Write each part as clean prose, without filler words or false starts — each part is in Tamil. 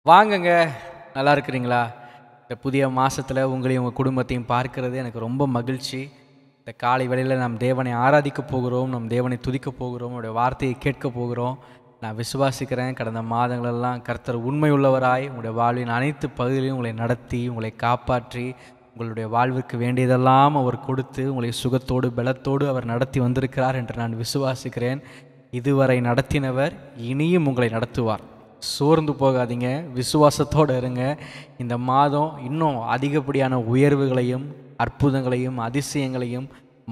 வாங்கங்க, நல்லா இருக்கிறீங்களா? இந்த புதிய மாதத்தில் உங்களையும் உங்கள் குடும்பத்தையும் பார்க்கிறது எனக்கு ரொம்ப மகிழ்ச்சி. இந்த காலை வேளையில் நாம் தேவனை ஆராதிக்க போகிறோம், நம் தேவனை துதிக்க போகிறோம், அவருடைய வார்த்தையை கேட்க போகிறோம். நான் விசுவாசிக்கிறேன், கடந்த மாதங்களெல்லாம் கர்த்தர் உண்மை உள்ளவராய் உங்களுடைய வாழ்வின் அனைத்து பகுதியிலையும் உங்களை நடத்தி, உங்களை காப்பாற்றி, உங்களுடைய வாழ்வுக்கு வேண்டியதெல்லாம் அவர் கொடுத்து, உங்களை சுகத்தோடு பலத்தோடு அவர் நடத்தி வந்திருக்கிறார் என்று நான் விசுவாசிக்கிறேன். இதுவரை நடத்தினவர் இனியும் உங்களை நடத்துவார். சோர்ந்து போகாதீங்க, விசுவாசத்தோடு இருங்க. இந்த மாதம் இன்னும் அதிகப்படியான உயர்வுகளையும் அற்புதங்களையும் அதிசயங்களையும்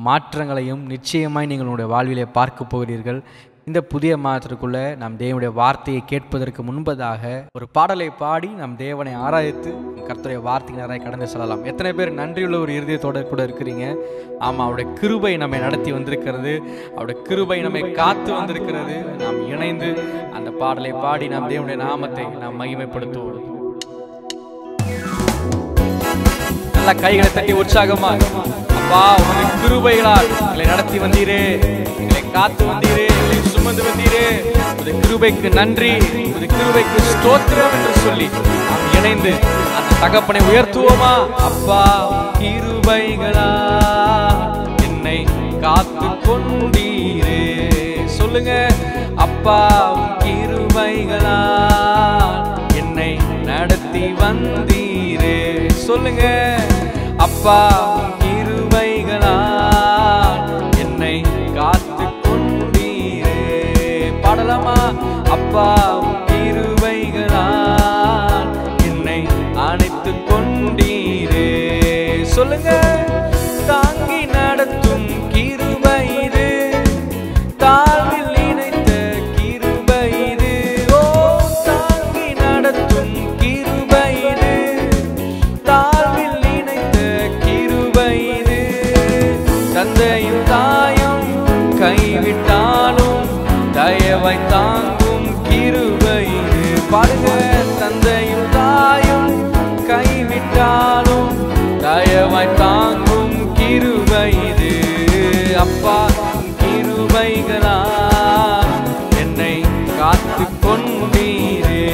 மாற்றங்களையும் நிச்சயமாய் நீங்களுடைய வாழ்விலே பார்க்க போகிறீர்கள். இந்த புதிய மாதத்திற்குள்ளே நாம் தேவனுடைய வார்த்தையை கேட்பதற்கு முன்பதாக ஒரு பாடலை பாடி நம் தேவனை ஆராதித்து கர்த்தருடைய வார்த்தைக்கு நிறைய கடந்து செல்லலாம். எத்தனை பேர் நன்றியுள்ள ஒரு இருதயத்தோடு கூட இருக்கிறீங்க? ஆமாம், அவருடைய கிருபை நம்மை நடத்தி வந்திருக்கிறது, அவருடைய கிருபை நம்மை காத்து வந்திருக்கிறது. நாம் இணைந்து அந்த பாடலை பாடி நாம் தேவனுடைய நாமத்தை நாம் மகிமைப்படுத்துவோம். நல்ல கைகளை தட்டி உற்சாகமாக, அப்பா உங்களுடைய கிருபைகளால் எங்களை நடத்தி வந்தீரே, எங்களை காத்து வந்தீரே, எங்களை சுமந்து வந்தீரே, உங்களுடைய கிருபைக்கு நன்றி, உங்களுடைய கிருபைக்கு ஸ்தோத்திரம் என்று சொல்லி நாம் இணைந்து அந்த தகப்பனை உயர்த்துவோமா? அப்பா கிருபைகளா என்னை காத்து கொண்டீரே, சொல்லுங்க. அப்பா கிருபைகளா என்னை நடத்தி வந்தீரே, சொல்லுங்க. அப்பா கிருபைகளா என்னை காத்து கொண்டீரே, பாடலாமா? அப்பா கிருபைகளா என்னை அணைத்து கொண்டீரே, சொல்லுங்க. தாங்கி நடத்தும் கிருபை இது, தாழ்வில் இணைத்த கிருபை இது. ஓ, தாங்கி நடத்தும் கிருபை இது, தாழ்வில் இணைத்த கிருபை இது. தந்தையும் தாயும் கைவிட்டாலும் தயவாய் தாங்கும் கிருபை இது. பாருங்க, தந்தையும் தாயும் கைவிட்டாலும் தயவாய் தாங்கும் கிருபை இது. அப்பா கிருபைகளா என்னை காத்து கொண்டீரே,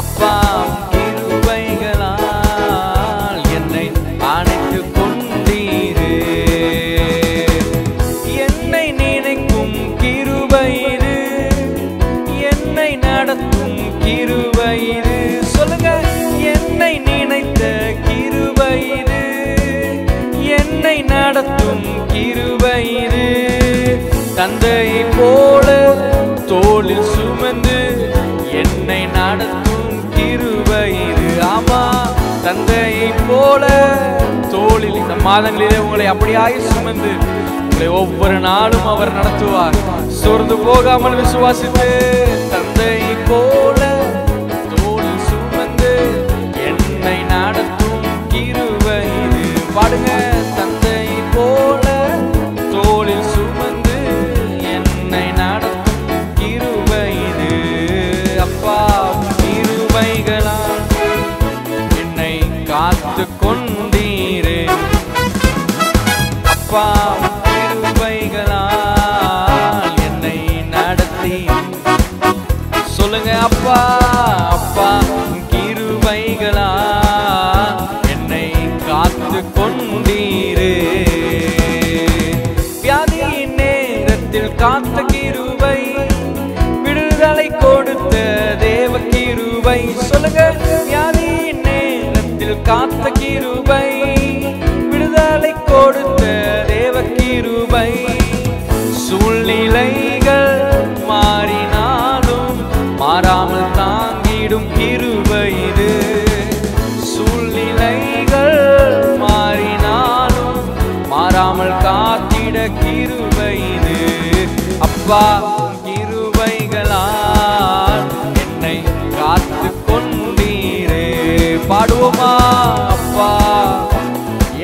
அப்பா கிருபைகளால் என்னை அணைத்து கொண்டீரே. என்னை நினைக்கும் கிருபை இது, என்னை நடத்தும் கிருபை இது, சொல்லுங்க. என்னை நினைத்த கிருபை இது, என்னை நடத்தும் கிருபை இது. தந்தையை போல தோளில் சுமந்து என்னை நடத்தும் கிருபை இது. ஆமா, தந்தையை போல தோளில் இந்த மாதங்களிலே உங்களை அப்படியாய் சுமந்து உங்களை ஒவ்வொரு நாளும் அவர் நடத்துவார். சோர்ந்து போகாமல் விசுவாசித்து, தந்தையை போல தோளில் சுமந்து என்னை நடத்தும் கிருபை இது. பாடுங்க, தந்தையை போல தோளில் சுமந்து என்னை நடத்தும் கிருபை இது. அப்பா கிருபைகளா என்னை காத்து கொண்டீரே, அப்பா கிருபைகளால் என்னை நடத்தி, சொல்லுங்க. அப்பா அப்பா கிருபைகளா என்னை காத்து கொண்டீரே. வியாதியின் நேரத்தில் காத்த கிருபை, விடுதலை கொடுத்த தேவ கிருபை, சொல்லுங்க. வியாதியின் நேரத்தில் காத்த கிருபை, விடுதலை கொடுத்த தேவ கிருபை. சூழ்நிலைகள் மாறினாலும் மாறாமல் தாங்கிடும் கிருபை இது. சூழ்நிலைகள் மாறினாலும் மாறாமல் காத்திட கிருபை இது. அப்பா கிருபைகளால் என்னை காத்து கொண்டீரே, பாடுவோமா? அப்பா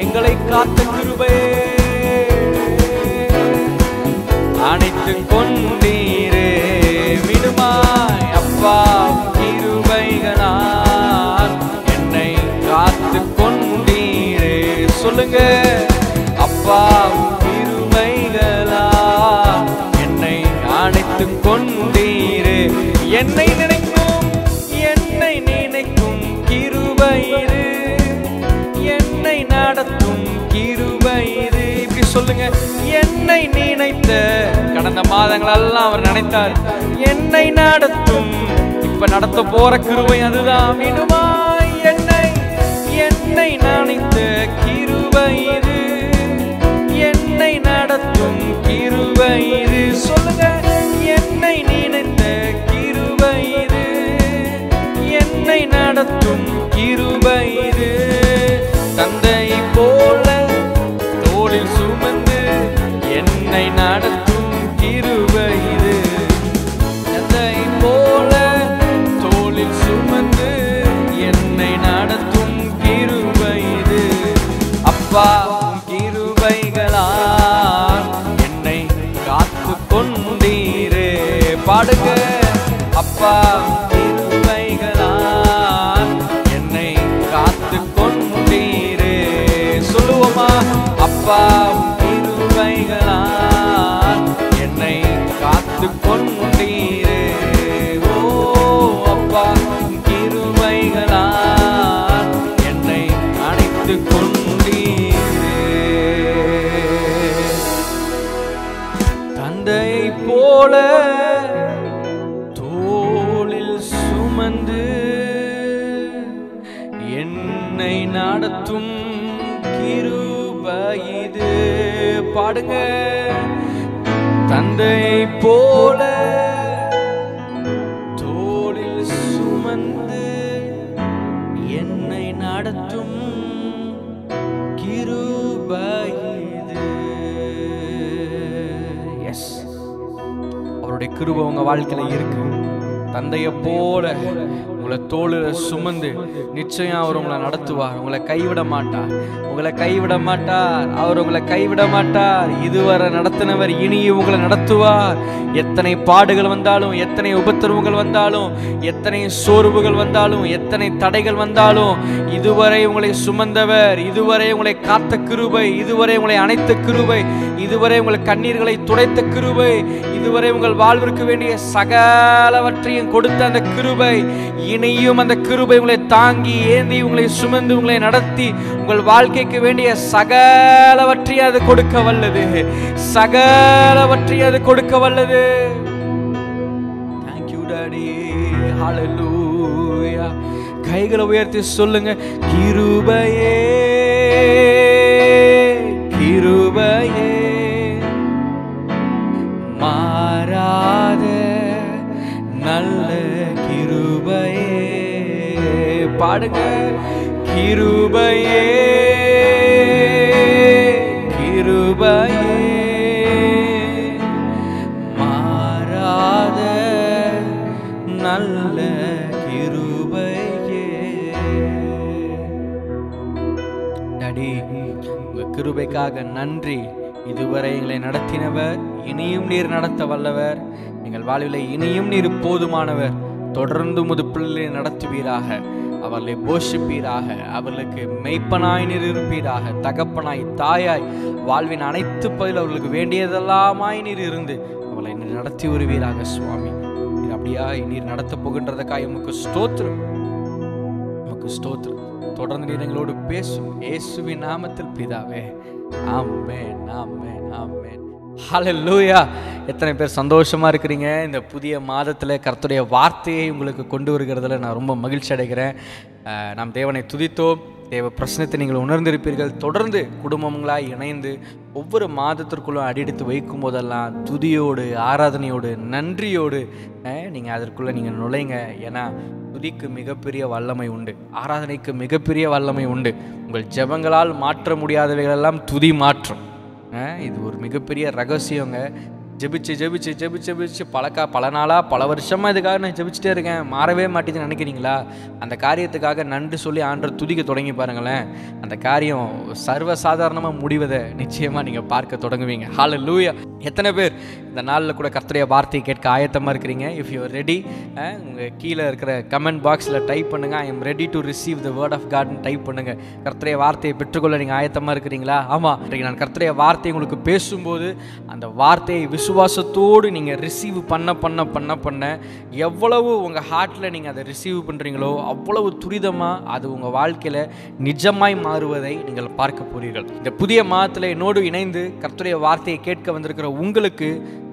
எங்களை காத்த கிருபை அணைத்து கொண்டீரே, விடுமாய். அப்பா கிருபைகளால் என்னை காத்து கொண்டீரே, சொல்லுங்க. அப்பா கிருபைகளால் என்னை அணைத்து கொண்டீரே. என்னை நினைக்கும் மாதங்களெல்லாம் அவர் நினைத்தார். என்னை நடத்தும், இப்ப நடத்த போற கிருபை அதுதான். மீண்டுமாய் என்னை நினைத்த கிருபை இது, என்னை நடத்தும் கிருபை இது. சொல்லுங்க, என்னை நினைத்த கிருபை இது, என்னை நடத்தும் கிருபை இது. தந்தை போல தோளில் சுமந்து என்னை நடத்தும் கிருபை இது. தந்தை போல தோளில் சுமந்து என்னை நடத்தும் கிருபை இது. அப்பா கிருபைகளால் என்னை காத்து கொண்டீரே. பாடுங்க, அப்பா கிருபைகளால் என்னை காத்து கொண்டீரே. சொல்லுவோமா, அப்பா கிருபைகளால் என்னை காத்து கொண்டீரே. ஓ அப்பா கிருபைகளால் என்னை அணைத்து கொண்டீரே. தந்தையை போல தோளில் சுமந்து என்னை நடத்தும் கிருபை இது. பாடுங்க, தந்தையை போல தோளில் சுமந்து என்னை நடத்தும் கிருபை இது. எஸ், அவருடைய கிருபை உங்க வாழ்க்கையில இருக்கு. தந்தையை போல உங்களை தோளில் சுமந்து நிச்சயம் அவர் உங்களை நடத்துவார். உங்களை கைவிட மாட்டார், உங்களை கைவிட மாட்டார், அவர் உங்களை கைவிட மாட்டார். இதுவரை நடத்தினவர் இனியும் உங்களை நடத்துவார். எத்தனை பாடுகள் வந்தாலும், எத்தனை உபத்திரவுகள் வந்தாலும், எத்தனை சோர்வுகள் வந்தாலும், எத்தனை தடைகள் வந்தாலும், இதுவரை உங்களை சுமந்தவர், இதுவரை உங்களை காத்த கிருபை, இதுவரை உங்களை அணைத்த கிருபை, இதுவரை உங்கள் கண்ணீர்களை துடைத்த கிருபை, இதுவரை உங்கள் வாழ்விற்கு வேண்டிய சகலவற்றையும் கொடுத்த அந்த கிருபை, இனியும் அந்த கிருபை உங்களை தாங்கி ஏந்தி உங்களை சுமந்து உங்களை நடத்தி உங்கள் வாழ்க்கைக்கு வேண்டிய சகலவற்றையும் அது கொடுக்க வல்லது. சகலவற்றையும் அது கொடுக்க வல்லது. Thank you daddy. Hallelujah. கைகளை உயர்த்தி சொல்லுங்க, கிருபையே கிருபையே மாறாத நல்ல கிருபையே. பாடுங்க, கிருபையே கிருபையே மாறாத நல்ல கிருபையே. டாடி, உங்க கிருபைக்காக நன்றி. இதுவரை எங்களை நடத்தினவர், இனியும் நீர் நடத்த வல்லவர். எங்கள் வாழ்வில் இனியும் நீர் போதுமானவர். தொடர்ந்து உமது பிள்ளைகளை நடத்துவீராக, அவர்களை போஷிப்பீராக, அவர்களுக்கு மெய்ப்பனாய் நீர் இருப்பீராக, தகப்பனாய் தாயாய் வாழ்வின் அனைத்து பகுதியில் அவர்களுக்கு வேண்டியதெல்லாமாய் நீர் இருந்து அவர்களை நீர் நடத்தி வருவீராக. சுவாமி, நீர் அப்படியா நீர் நடத்த போகின்றதுக்காக உமக்கு ஸ்தோத்திரம், உமக்கு ஸ்தோத்திரம். தொடர்ந்து நீர் எங்களோடு பேசும் இயேசுவின் நாமத்தில் பிதாவே, ஆமென் ஆமென் ஆமென். ஹல்லேலூயா. எத்தனை பேர் சந்தோஷமாக இருக்கிறீங்க? இந்த புதிய மாதத்தில் கர்த்தருடைய வார்த்தையை உங்களுக்கு கொண்டு வருகிறதுல நான் ரொம்ப மகிழ்ச்சி அடைகிறேன். நாம் தேவனை துதித்தோம், தேவ பிரச்சனத்தை நீங்கள் உணர்ந்திருப்பீர்கள். தொடர்ந்து குடும்பங்களாக இணைந்து ஒவ்வொரு மாதத்திற்குள்ளும் அடியெடுத்து வைக்கும் போதெல்லாம் துதியோடு, ஆராதனையோடு, நன்றியோடு நீங்கள் அதற்குள்ளே நீங்கள் நுழைங்க. ஏன்னா துதிக்கு மிகப்பெரிய வல்லமை உண்டு, ஆராதனைக்கு மிகப்பெரிய வல்லமை உண்டு. உங்கள் ஜெபங்களால் மாற்ற முடியாதவைகளெல்லாம் துதி மாற்றும். இது ஒரு மிகப்பெரிய ரகசியங்க. ஜெபிச்சு ஜெபிச்சு ஜெபிச்சு ஜெபிச்சு பல நாளாக பல வருஷமாக இதுக்காக நான் ஜெபிச்சுட்டே இருக்கேன், மாறவே மாட்டேதுன்னு நினைக்கிறீங்களா? அந்த காரியத்துக்காக நன்றி சொல்லி ஆண்டவர் துதிக்க தொடங்கி பாருங்களேன். அந்த காரியம் சர்வசாதாரணமாக முடிவதை நிச்சயமாக நீங்கள் பார்க்க தொடங்குவீங்க. ஹல்லேலூயா. எத்தனை பேர் இந்த நாளில் கூட கர்த்தருடைய வார்த்தையை கேட்க ஆயத்தமாக இருக்கிறீங்க? இஃப் யூ ஆர் ரெடி, உங்கள் கீழே இருக்கிற கமெண்ட் பாக்ஸில் டைப் பண்ணுங்கள், I am ready to receive the word of காட்னு டைப் பண்ணுங்கள். கர்த்தருடைய வார்த்தையை பெற்றுக்கொள்ள நீங்கள் ஆயத்தமாக இருக்கிறீங்களா? ஆமாம், இன்றைக்கு நான் கர்த்தருடைய வார்த்தையை உங்களுக்கு பேசும்போது அந்த வார்த்தையை விசுவாசத்தோடு நீங்கள் ரிசீவ் பண்ண எவ்வளவு உங்கள் ஹார்ட்டில் நீங்கள் அதை ரிசீவ் பண்ணுறீங்களோ அவ்வளவு துரிதமாக அது உங்கள் வாழ்க்கையில் நிஜமாய் மாறுவதை நீங்கள் பார்க்க போகிறீர்கள். இந்த புதிய மாதத்தில் என்னோடு இணைந்து கர்த்தருடைய வார்த்தையை கேட்க வந்திருக்கிற உங்களுக்கு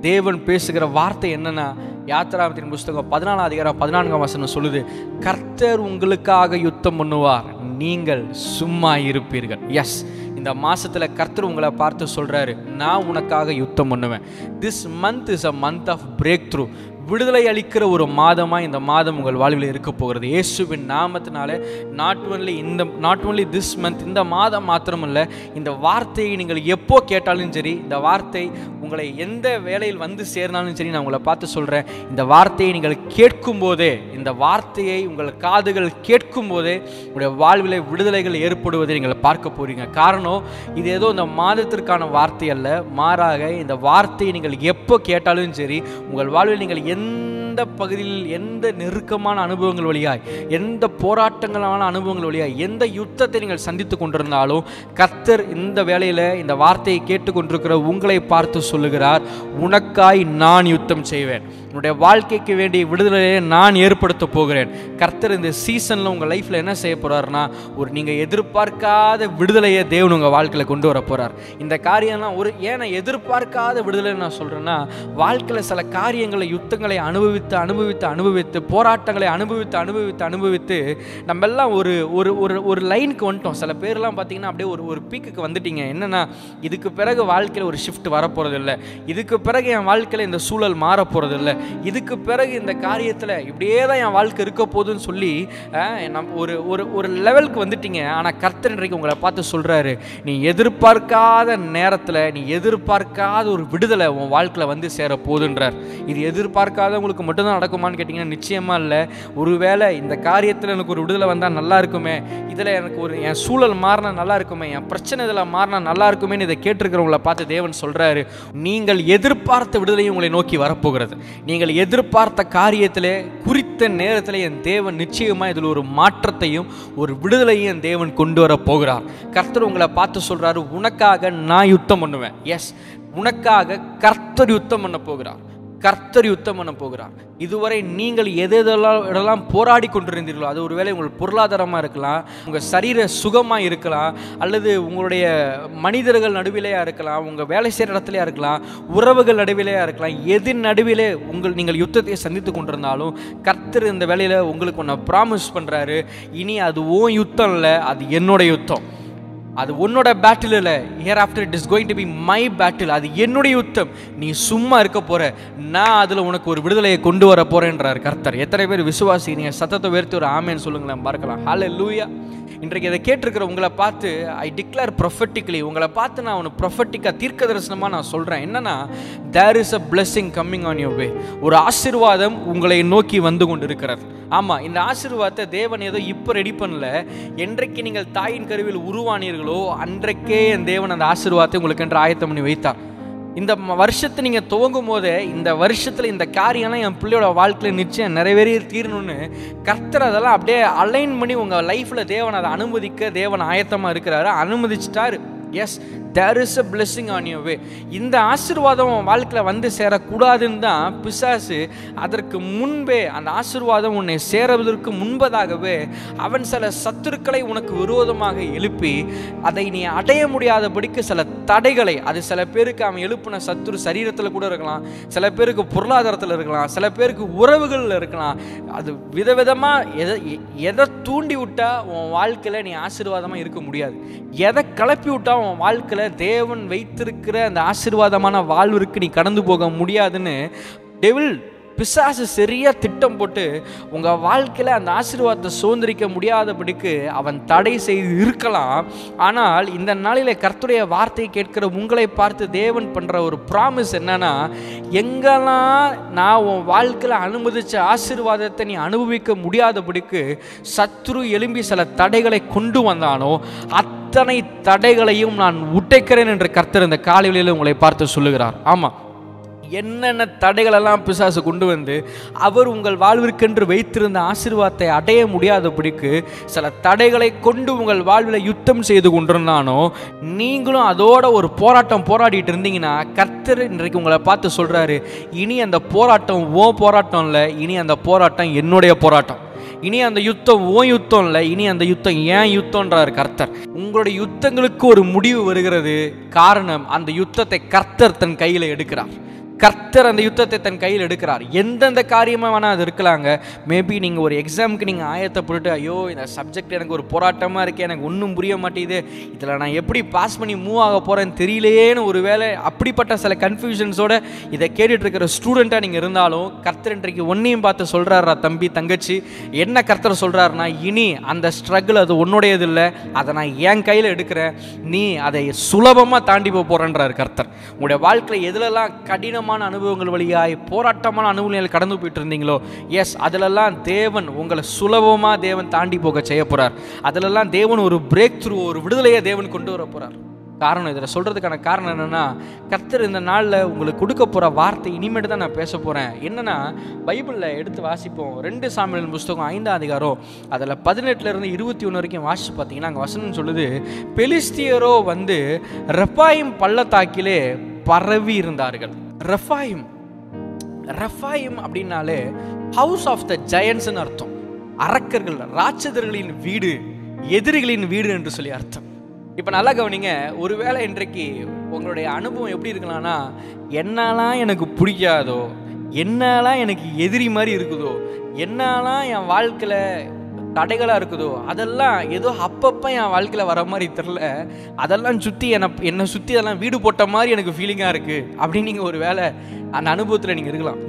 தேவன் பேசுகிற வார்த்தை என்னன்னா, யாத்திராகமத்தின் புஸ்தகம் 14 அதிகாரம் 14ஆம் வசனம் சொல்லுது, கர்த்தர் உங்களுக்காக யுத்தம் பண்ணுவார், நீங்கள் சும்மா இருப்பீர்கள். எஸ், இந்த மாசத்துல கர்த்தர் உங்களை பார்த்து சொல்றாரு, நான் உனக்காக யுத்தம் பண்ணுவேன். This month is a month of breakthrough. விடுதலை அளிக்கிற ஒரு மாதமாக இந்த மாதம் உங்கள் வாழ்வில் இருக்க போகிறது. இயேசுவின் நாமத்தினால நாட் ஒன்லி திஸ் மந்த், இந்த மாதம் மாத்திரமல்ல, இந்த வார்த்தையை நீங்கள் எப்போ கேட்டாலும் சரி, இந்த வார்த்தை உங்களை எந்த வேலையில் வந்து சேர்னாலும் சரி, நான் உங்களை பார்த்து சொல்கிறேன், இந்த வார்த்தையை நீங்கள் கேட்கும் போதே, இந்த வார்த்தையை உங்கள் காதுகள் கேட்கும் போதே உங்களுடைய வாழ்வில் விடுதலைகள் ஏற்படுவதை நீங்கள் பார்க்க போறீங்க. காரணம், இது ஏதோ இந்த மாதத்திற்கான வார்த்தை அல்ல, மாறாக இந்த வார்த்தையை நீங்கள் எப்போ கேட்டாலும் சரி, உங்கள் வாழ்வில் நீங்கள் எந்த பகுதியில், எந்த நெருக்கமான அனுபவங்கள் வழியாய், எந்த போராட்டங்களான அனுபவங்கள் வழியாய், எந்த யுத்தத்தை நீங்கள் சந்தித்து கொண்டிருந்தாலும் கர்த்தர் இந்த வேளையில் இந்த வார்த்தையை கேட்டுக்கொண்டிருக்கிற உங்களை பார்த்து சொல்லுகிறார், உனக்காய் நான் யுத்தம் செய்வேன், உன்னுடைய வாழ்க்கைக்கு வேண்டிய விடுதலையை நான் ஏற்படுத்த போகிறேன். கர்த்தர் இந்த சீசனில் உங்கள் லைஃப்பில் என்ன செய்ய போகிறாருன்னா, ஒரு நீங்கள் எதிர்பார்க்காத விடுதலையை தேவன் உங்கள் வாழ்க்கையில் கொண்டு வர போகிறார். இந்த காரியம்லாம் ஏன்னா எதிர்பார்க்காத விடுதலை நான் சொல்கிறேன்னா, வாழ்க்கையில் சில காரியங்களை, யுத்தங்களை அனுபவித்து போராட்டங்களை அனுபவித்து நம்ம எல்லாம் ஒரு லைனுக்கு வந்துட்டோம். சில பேர்லாம் பார்த்தீங்கன்னா அப்படியே ஒரு பீக்குக்கு வந்துட்டீங்க. என்னன்னா, இதுக்கு பிறகு வாழ்க்கையில் ஒரு ஷிஃப்ட் வரப்போறதில்லை, இதுக்கு பிறகு என் வாழ்க்கையில் இந்த சூழல் மாற போறதில்லை, இதுக்கு பிறகு இந்த காரியத்தில் இப்படியே தான் என் வாழ்க்கை இருக்க போகுதுன்னு சொல்லி ஒரு லெவலுக்கு வந்துட்டீங்க. ஆனால் கர்த்தர் இன்றைக்கு உங்களை பார்த்து சொல்றாரு, நீ எதிர்பார்க்காத நேரத்தில், நீ எதிர்பார்க்காத ஒரு விடுதலை உன் வாழ்க்கையில் வந்து சேர போகுதுன்றார். இது எதிர்பார்க்காதவங்களுக்கு மட்டும்தான் நடக்குமான்னு கேட்டிங்கன்னா நிச்சயமா இல்லை. ஒருவேளை இந்த காரியத்தில் எனக்கு ஒரு விடுதலை வந்தால் நல்லா இருக்குமே, இதில் எனக்கு என் சூழல் மாறினா நல்லா இருக்குமே, என் பிரச்சனை இதில் மாறினா நல்லா இருக்குமேன்னு இதை கேட்டிருக்கிறவங்களை பார்த்து தேவன் சொல்றாரு, நீங்கள் எதிர்பார்த்த விடுதலையும் உங்களை நோக்கி வரப்போகிறது. நீங்கள் எதிர்பார்த்த காரியத்திலே குறித்த நேரத்தில் என் தேவன் நிச்சயமாக இதில் ஒரு மாற்றத்தையும் ஒரு விடுதலையும் என் தேவன் கொண்டு வர போகிறார். கர்த்தர் உங்களை பார்த்து சொல்றாரு, உனக்காக நான் யுத்தம் பண்ணுவேன். எஸ், உனக்காக கர்த்தர் யுத்தம் பண்ண போகிறார். கர்த்தர் யுத்தம் பண்ண போகிறார். இதுவரை நீங்கள் எதெல்லாம் போராடி கொண்டிருந்தீர்களோ, அது ஒருவேளை உங்கள் பொருளாதாரமாக இருக்கலாம், உங்கள் சரீர சுகமாக இருக்கலாம், அல்லது உங்களுடைய மனிதர்கள் நடுவிலேயா இருக்கலாம், உங்கள் வேலை செய்கிற இடத்துலையா இருக்கலாம், உறவுகள் நடுவிலேயா இருக்கலாம், எதிர் நடுவிலே நீங்கள் யுத்தத்தை சந்தித்து கொண்டிருந்தாலும் கர்த்தர் இந்த வேலையில் உங்களுக்கு ஒன்று ப்ராமிஸ் பண்ணுறாரு, இனி அது உன் யுத்தம் இல்லை, அது என்னோட யுத்தம், அது உன்னோட பேட்டில் இல்லை, here after it is going to be my battle, அது என்னுடைய யுத்தம், நீ சும்மா இருக்க போற, நான் அதில் உனக்கு ஒரு விடுதலையை கொண்டு வர போறேன்றார் கர்த்தர். எத்தனை பேர் விசுவாசி? நீங்கள் சத்தத்தை உயர்த்தி ஒரு ஆமேன்னு சொல்லுங்களேன் பார்க்கலாம். ஹல்லேலூயா. இன்றைக்கு இதை கேட்டிருக்கிற உங்களை பார்த்து ஐ டிக்ளேர் ப்ரொஃபெட்டிக்கலி, உங்களை பார்த்து நான் ஒன்று ப்ரொஃபெட்டிக்காக தீர்க்க தரிசனமாக நான் சொல்கிறேன். என்னன்னா, there is a blessing coming on your way. ஒரு ஆசீர்வாதம் உங்களை நோக்கி வந்து கொண்டு இருக்கிறது. ஆமாம், இந்த ஆசீர்வாதத்தை தேவன் ஏதோ இப்போ ரெடி பண்ணல, என்றைக்கு நீங்கள் தாயின் கருவில் உருவானீர்களோ அன்றைக்கே என் தேவன் அந்த ஆசீர்வாதத்தை உங்களுக்கு என்று ஆயத்தம் பண்ணி வைத்தார். இந்த வருஷத்தை நீங்கள் துவங்கும் போதே, இந்த வருஷத்தில் இந்த காரியம்லாம் என் பிள்ளையோட வாழ்க்கையில் நிச்சயம் நிறைவேறி தீரணும்னு கர்த்தர் அதெல்லாம் அப்படியே அலைன் பண்ணி உங்கள் லைஃப்பில் தேவன் அதை அனுமதிக்க தேவன் ஆயத்தமாக இருக்கிறாரு, அனுமதிச்சிட்டாரு. Yes, there is a blessing on your way. இந்த ஆசீர்வாதம் வாழ்க்கையில் வந்து சேரக்கூடாதுன்னு தான் பிசாசு அதற்கு முன்பே, அந்த ஆசீர்வாதம் உன்னை சேருவதற்கு முன்பதாகவே அவன் சில சத்துருக்களை உனக்கு விரோதமாக எழுப்பி அதை நீ அடைய முடியாதபடிக்கு சில தடைகளை, அது சில பேருக்கு அவன் எழுப்பின சத்துரு சரீரத்தில் கூட இருக்கலாம், சில பேருக்கு பொருளாதாரத்தில் இருக்கலாம், சில பேருக்கு உறவுகளில் இருக்கலாம். அது விதவிதமாக எதை தூண்டி விட்டா உன் வாழ்க்கையில் நீ ஆசீர்வாதமாக இருக்க முடியாது, எதை கிளப்பி விட்டா உன் வாழ்க்கையில் தேவன் வைத்திருக்கிற அந்த ஆசீர்வாதமான வாழ்விற்கு நீ கடந்து போக முடியாதுன்னு டெவில், பிசாசு சரியா திட்டம் போட்டு உங்க வாழ்க்கையில அந்த ஆசீர்வாதத்தை சுதந்திரிக்க முடியாதபடிக்கு அவன் தடை செய்து இருக்கலாம். ஆனால் இந்த நாளிலே கர்த்தருடைய வார்த்தையை கேட்கிற உங்களை பார்த்து தேவன் பண்ற ஒரு ப்ராமிஸ் என்னன்னா, எங்கெல்லாம் நான் உன் வாழ்க்கையில அனுமதிச்ச ஆசீர்வாதத்தை நீ அனுபவிக்க முடியாதபடிக்கு சத்துரு எழும்பி சில தடைகளை கொண்டு வந்தானோ அத்தனை தடைகளையும் நான் உடைக்கிறேன் என்று கர்த்தர் இந்த காலை வேளையிலே உங்களை பார்த்து சொல்லுகிறார். ஆமா, என்னென்ன தடைகளெல்லாம் பிசாசு கொண்டு வந்து அவர் உங்கள் வாழ்விற்கென்று வைத்திருந்த ஆசீர்வாதத்தை அடைய முடியாதபடிக்கு சில தடைகளை கொண்டு உங்கள் வாழ்வில் யுத்தம் செய்து கொண்டிருந்தானோ, நீங்களும் அதோட ஒரு போராட்டம் போராடிட்டு இருந்தீங்கன்னா கர்த்தர் இன்றைக்கு உங்களை பார்த்து சொல்றாரு, இனி அந்த போராட்டம் உன் போராட்டம் இல்லை, இனி அந்த போராட்டம் என்னுடைய போராட்டம். இனி அந்த யுத்தம் உன் யுத்தம் இல்லை, இனி அந்த யுத்தம் ஏன் யுத்தம்ன்றார் கர்த்தர். உங்களுடைய யுத்தங்களுக்கு ஒரு முடிவு வருகிறது. காரணம், அந்த யுத்தத்தை கர்த்தர் தன் கையில் எடுக்கிறார். கர்த்தர் அந்த யுத்தத்தை தன் கையில் எடுக்கிறார். எந்தெந்த காரியமாக வேணால் அது இருக்கலாங்க. மேபி நீங்கள் ஒரு எக்ஸாமுக்கு நீங்கள் ஆயத்தப்பட்டு, ஐயோ இந்த சப்ஜெக்ட் எனக்கு ஒரு போராட்டமாக இருக்கே, எனக்கு ஒன்றும் புரிய மாட்டேங்குது, இதில் நான் எப்படி பாஸ் பண்ணி மூவ் ஆக போகிறேன்னு தெரியலையேன்னு ஒரு வேளை அப்படிப்பட்ட சில கன்ஃபியூஷன்ஸோட இதை கேட்டுட்ருக்கிற ஸ்டூடெண்ட்டாக நீங்கள் இருந்தாலும் கர்த்தர் இன்றைக்கு ஒன்றையும் பார்த்து சொல்கிறாரா, தம்பி தங்கச்சி, என்ன கர்த்தர் சொல்கிறாருன்னா, இனி அந்த ஸ்ட்ரகிள் அது உன்னுடையது இல்லை, அதை நான் என் கையில் எடுக்கிறேன், நீ அதை சுலபமாக தாண்டி போகிறேன்றார் கர்த்தர். உங்களுடைய வாழ்க்கையில் எதுலெல்லாம் கடினமாக அனுபவங்கள் வழியாய் போராட்டமான அனுபவங்கள் கடந்து போயிட்டு இருந்தீங்களோ, எஸ், அதிலெல்லாம் தேவன் உங்களை சுலபமா தேவன் தாண்டி போக செய்ய போறார். அதிலெல்லாம் தேவன் ஒரு பிரேக் த்ரூ, ஒரு விடுதலையை தேவன் கொண்டு வர போறார். காரணம், இதில் சொல்றதுக்கான காரணம் என்னன்னா, கர்த்தர் இந்த நாளில் உங்களுக்கு கொடுக்க போற வார்த்தை இனிமேட்டு தான் நான் பேச போறேன். என்னன்னா, பைபிளில் எடுத்து வாசிப்போம். 2 சாமுவேல் புஸ்தகம் 5ஆம் அதிகாரம் அதில் 18 இருந்து 21 வரைக்கும் வாசிச்சு பார்த்தீங்கன்னா அங்கே வசனம் சொல்லுது, பெலிஸ்தியரோ வந்து ரெப்பாயிம் பள்ளத்தாக்கிலே பரவி இருந்தார்கள். ரெஃபாயிம் அப்படின்னாலே ஹவுஸ் ஆஃப் த ஜெயன்ட்ஸ்னு அர்த்தம். அரக்கர்கள், ராட்சதர்களின் வீடு, எதிரிகளின் வீடு என்று சொல்லி அர்த்தம். இப்போ நல்லா கவனிங்க, ஒருவேளை இன்றைக்கு உங்களுடைய அனுபவம் எப்படி இருக்கலாம்னா, என்னெல்லாம் எனக்கு பிடிக்காதோ, என்னெல்லாம் எனக்கு எதிரி மாதிரி இருக்குதோ, என்னெல்லாம் என் வாழ்க்கையில் தடைகளாக இருக்குதோ, அதெல்லாம் ஏதோ அப்பப்போ என் வாழ்க்கையில் வர மாதிரி தெரில, அதெல்லாம் சுற்றி என்னை சுற்றி அதெல்லாம் வீடு போட்ட மாதிரி எனக்கு ஃபீலிங்காக இருக்குது அப்படின்னு நீங்கள் ஒரு வேளை அந்த அனுபவத்தில் நீங்கள் இருக்கலாம்.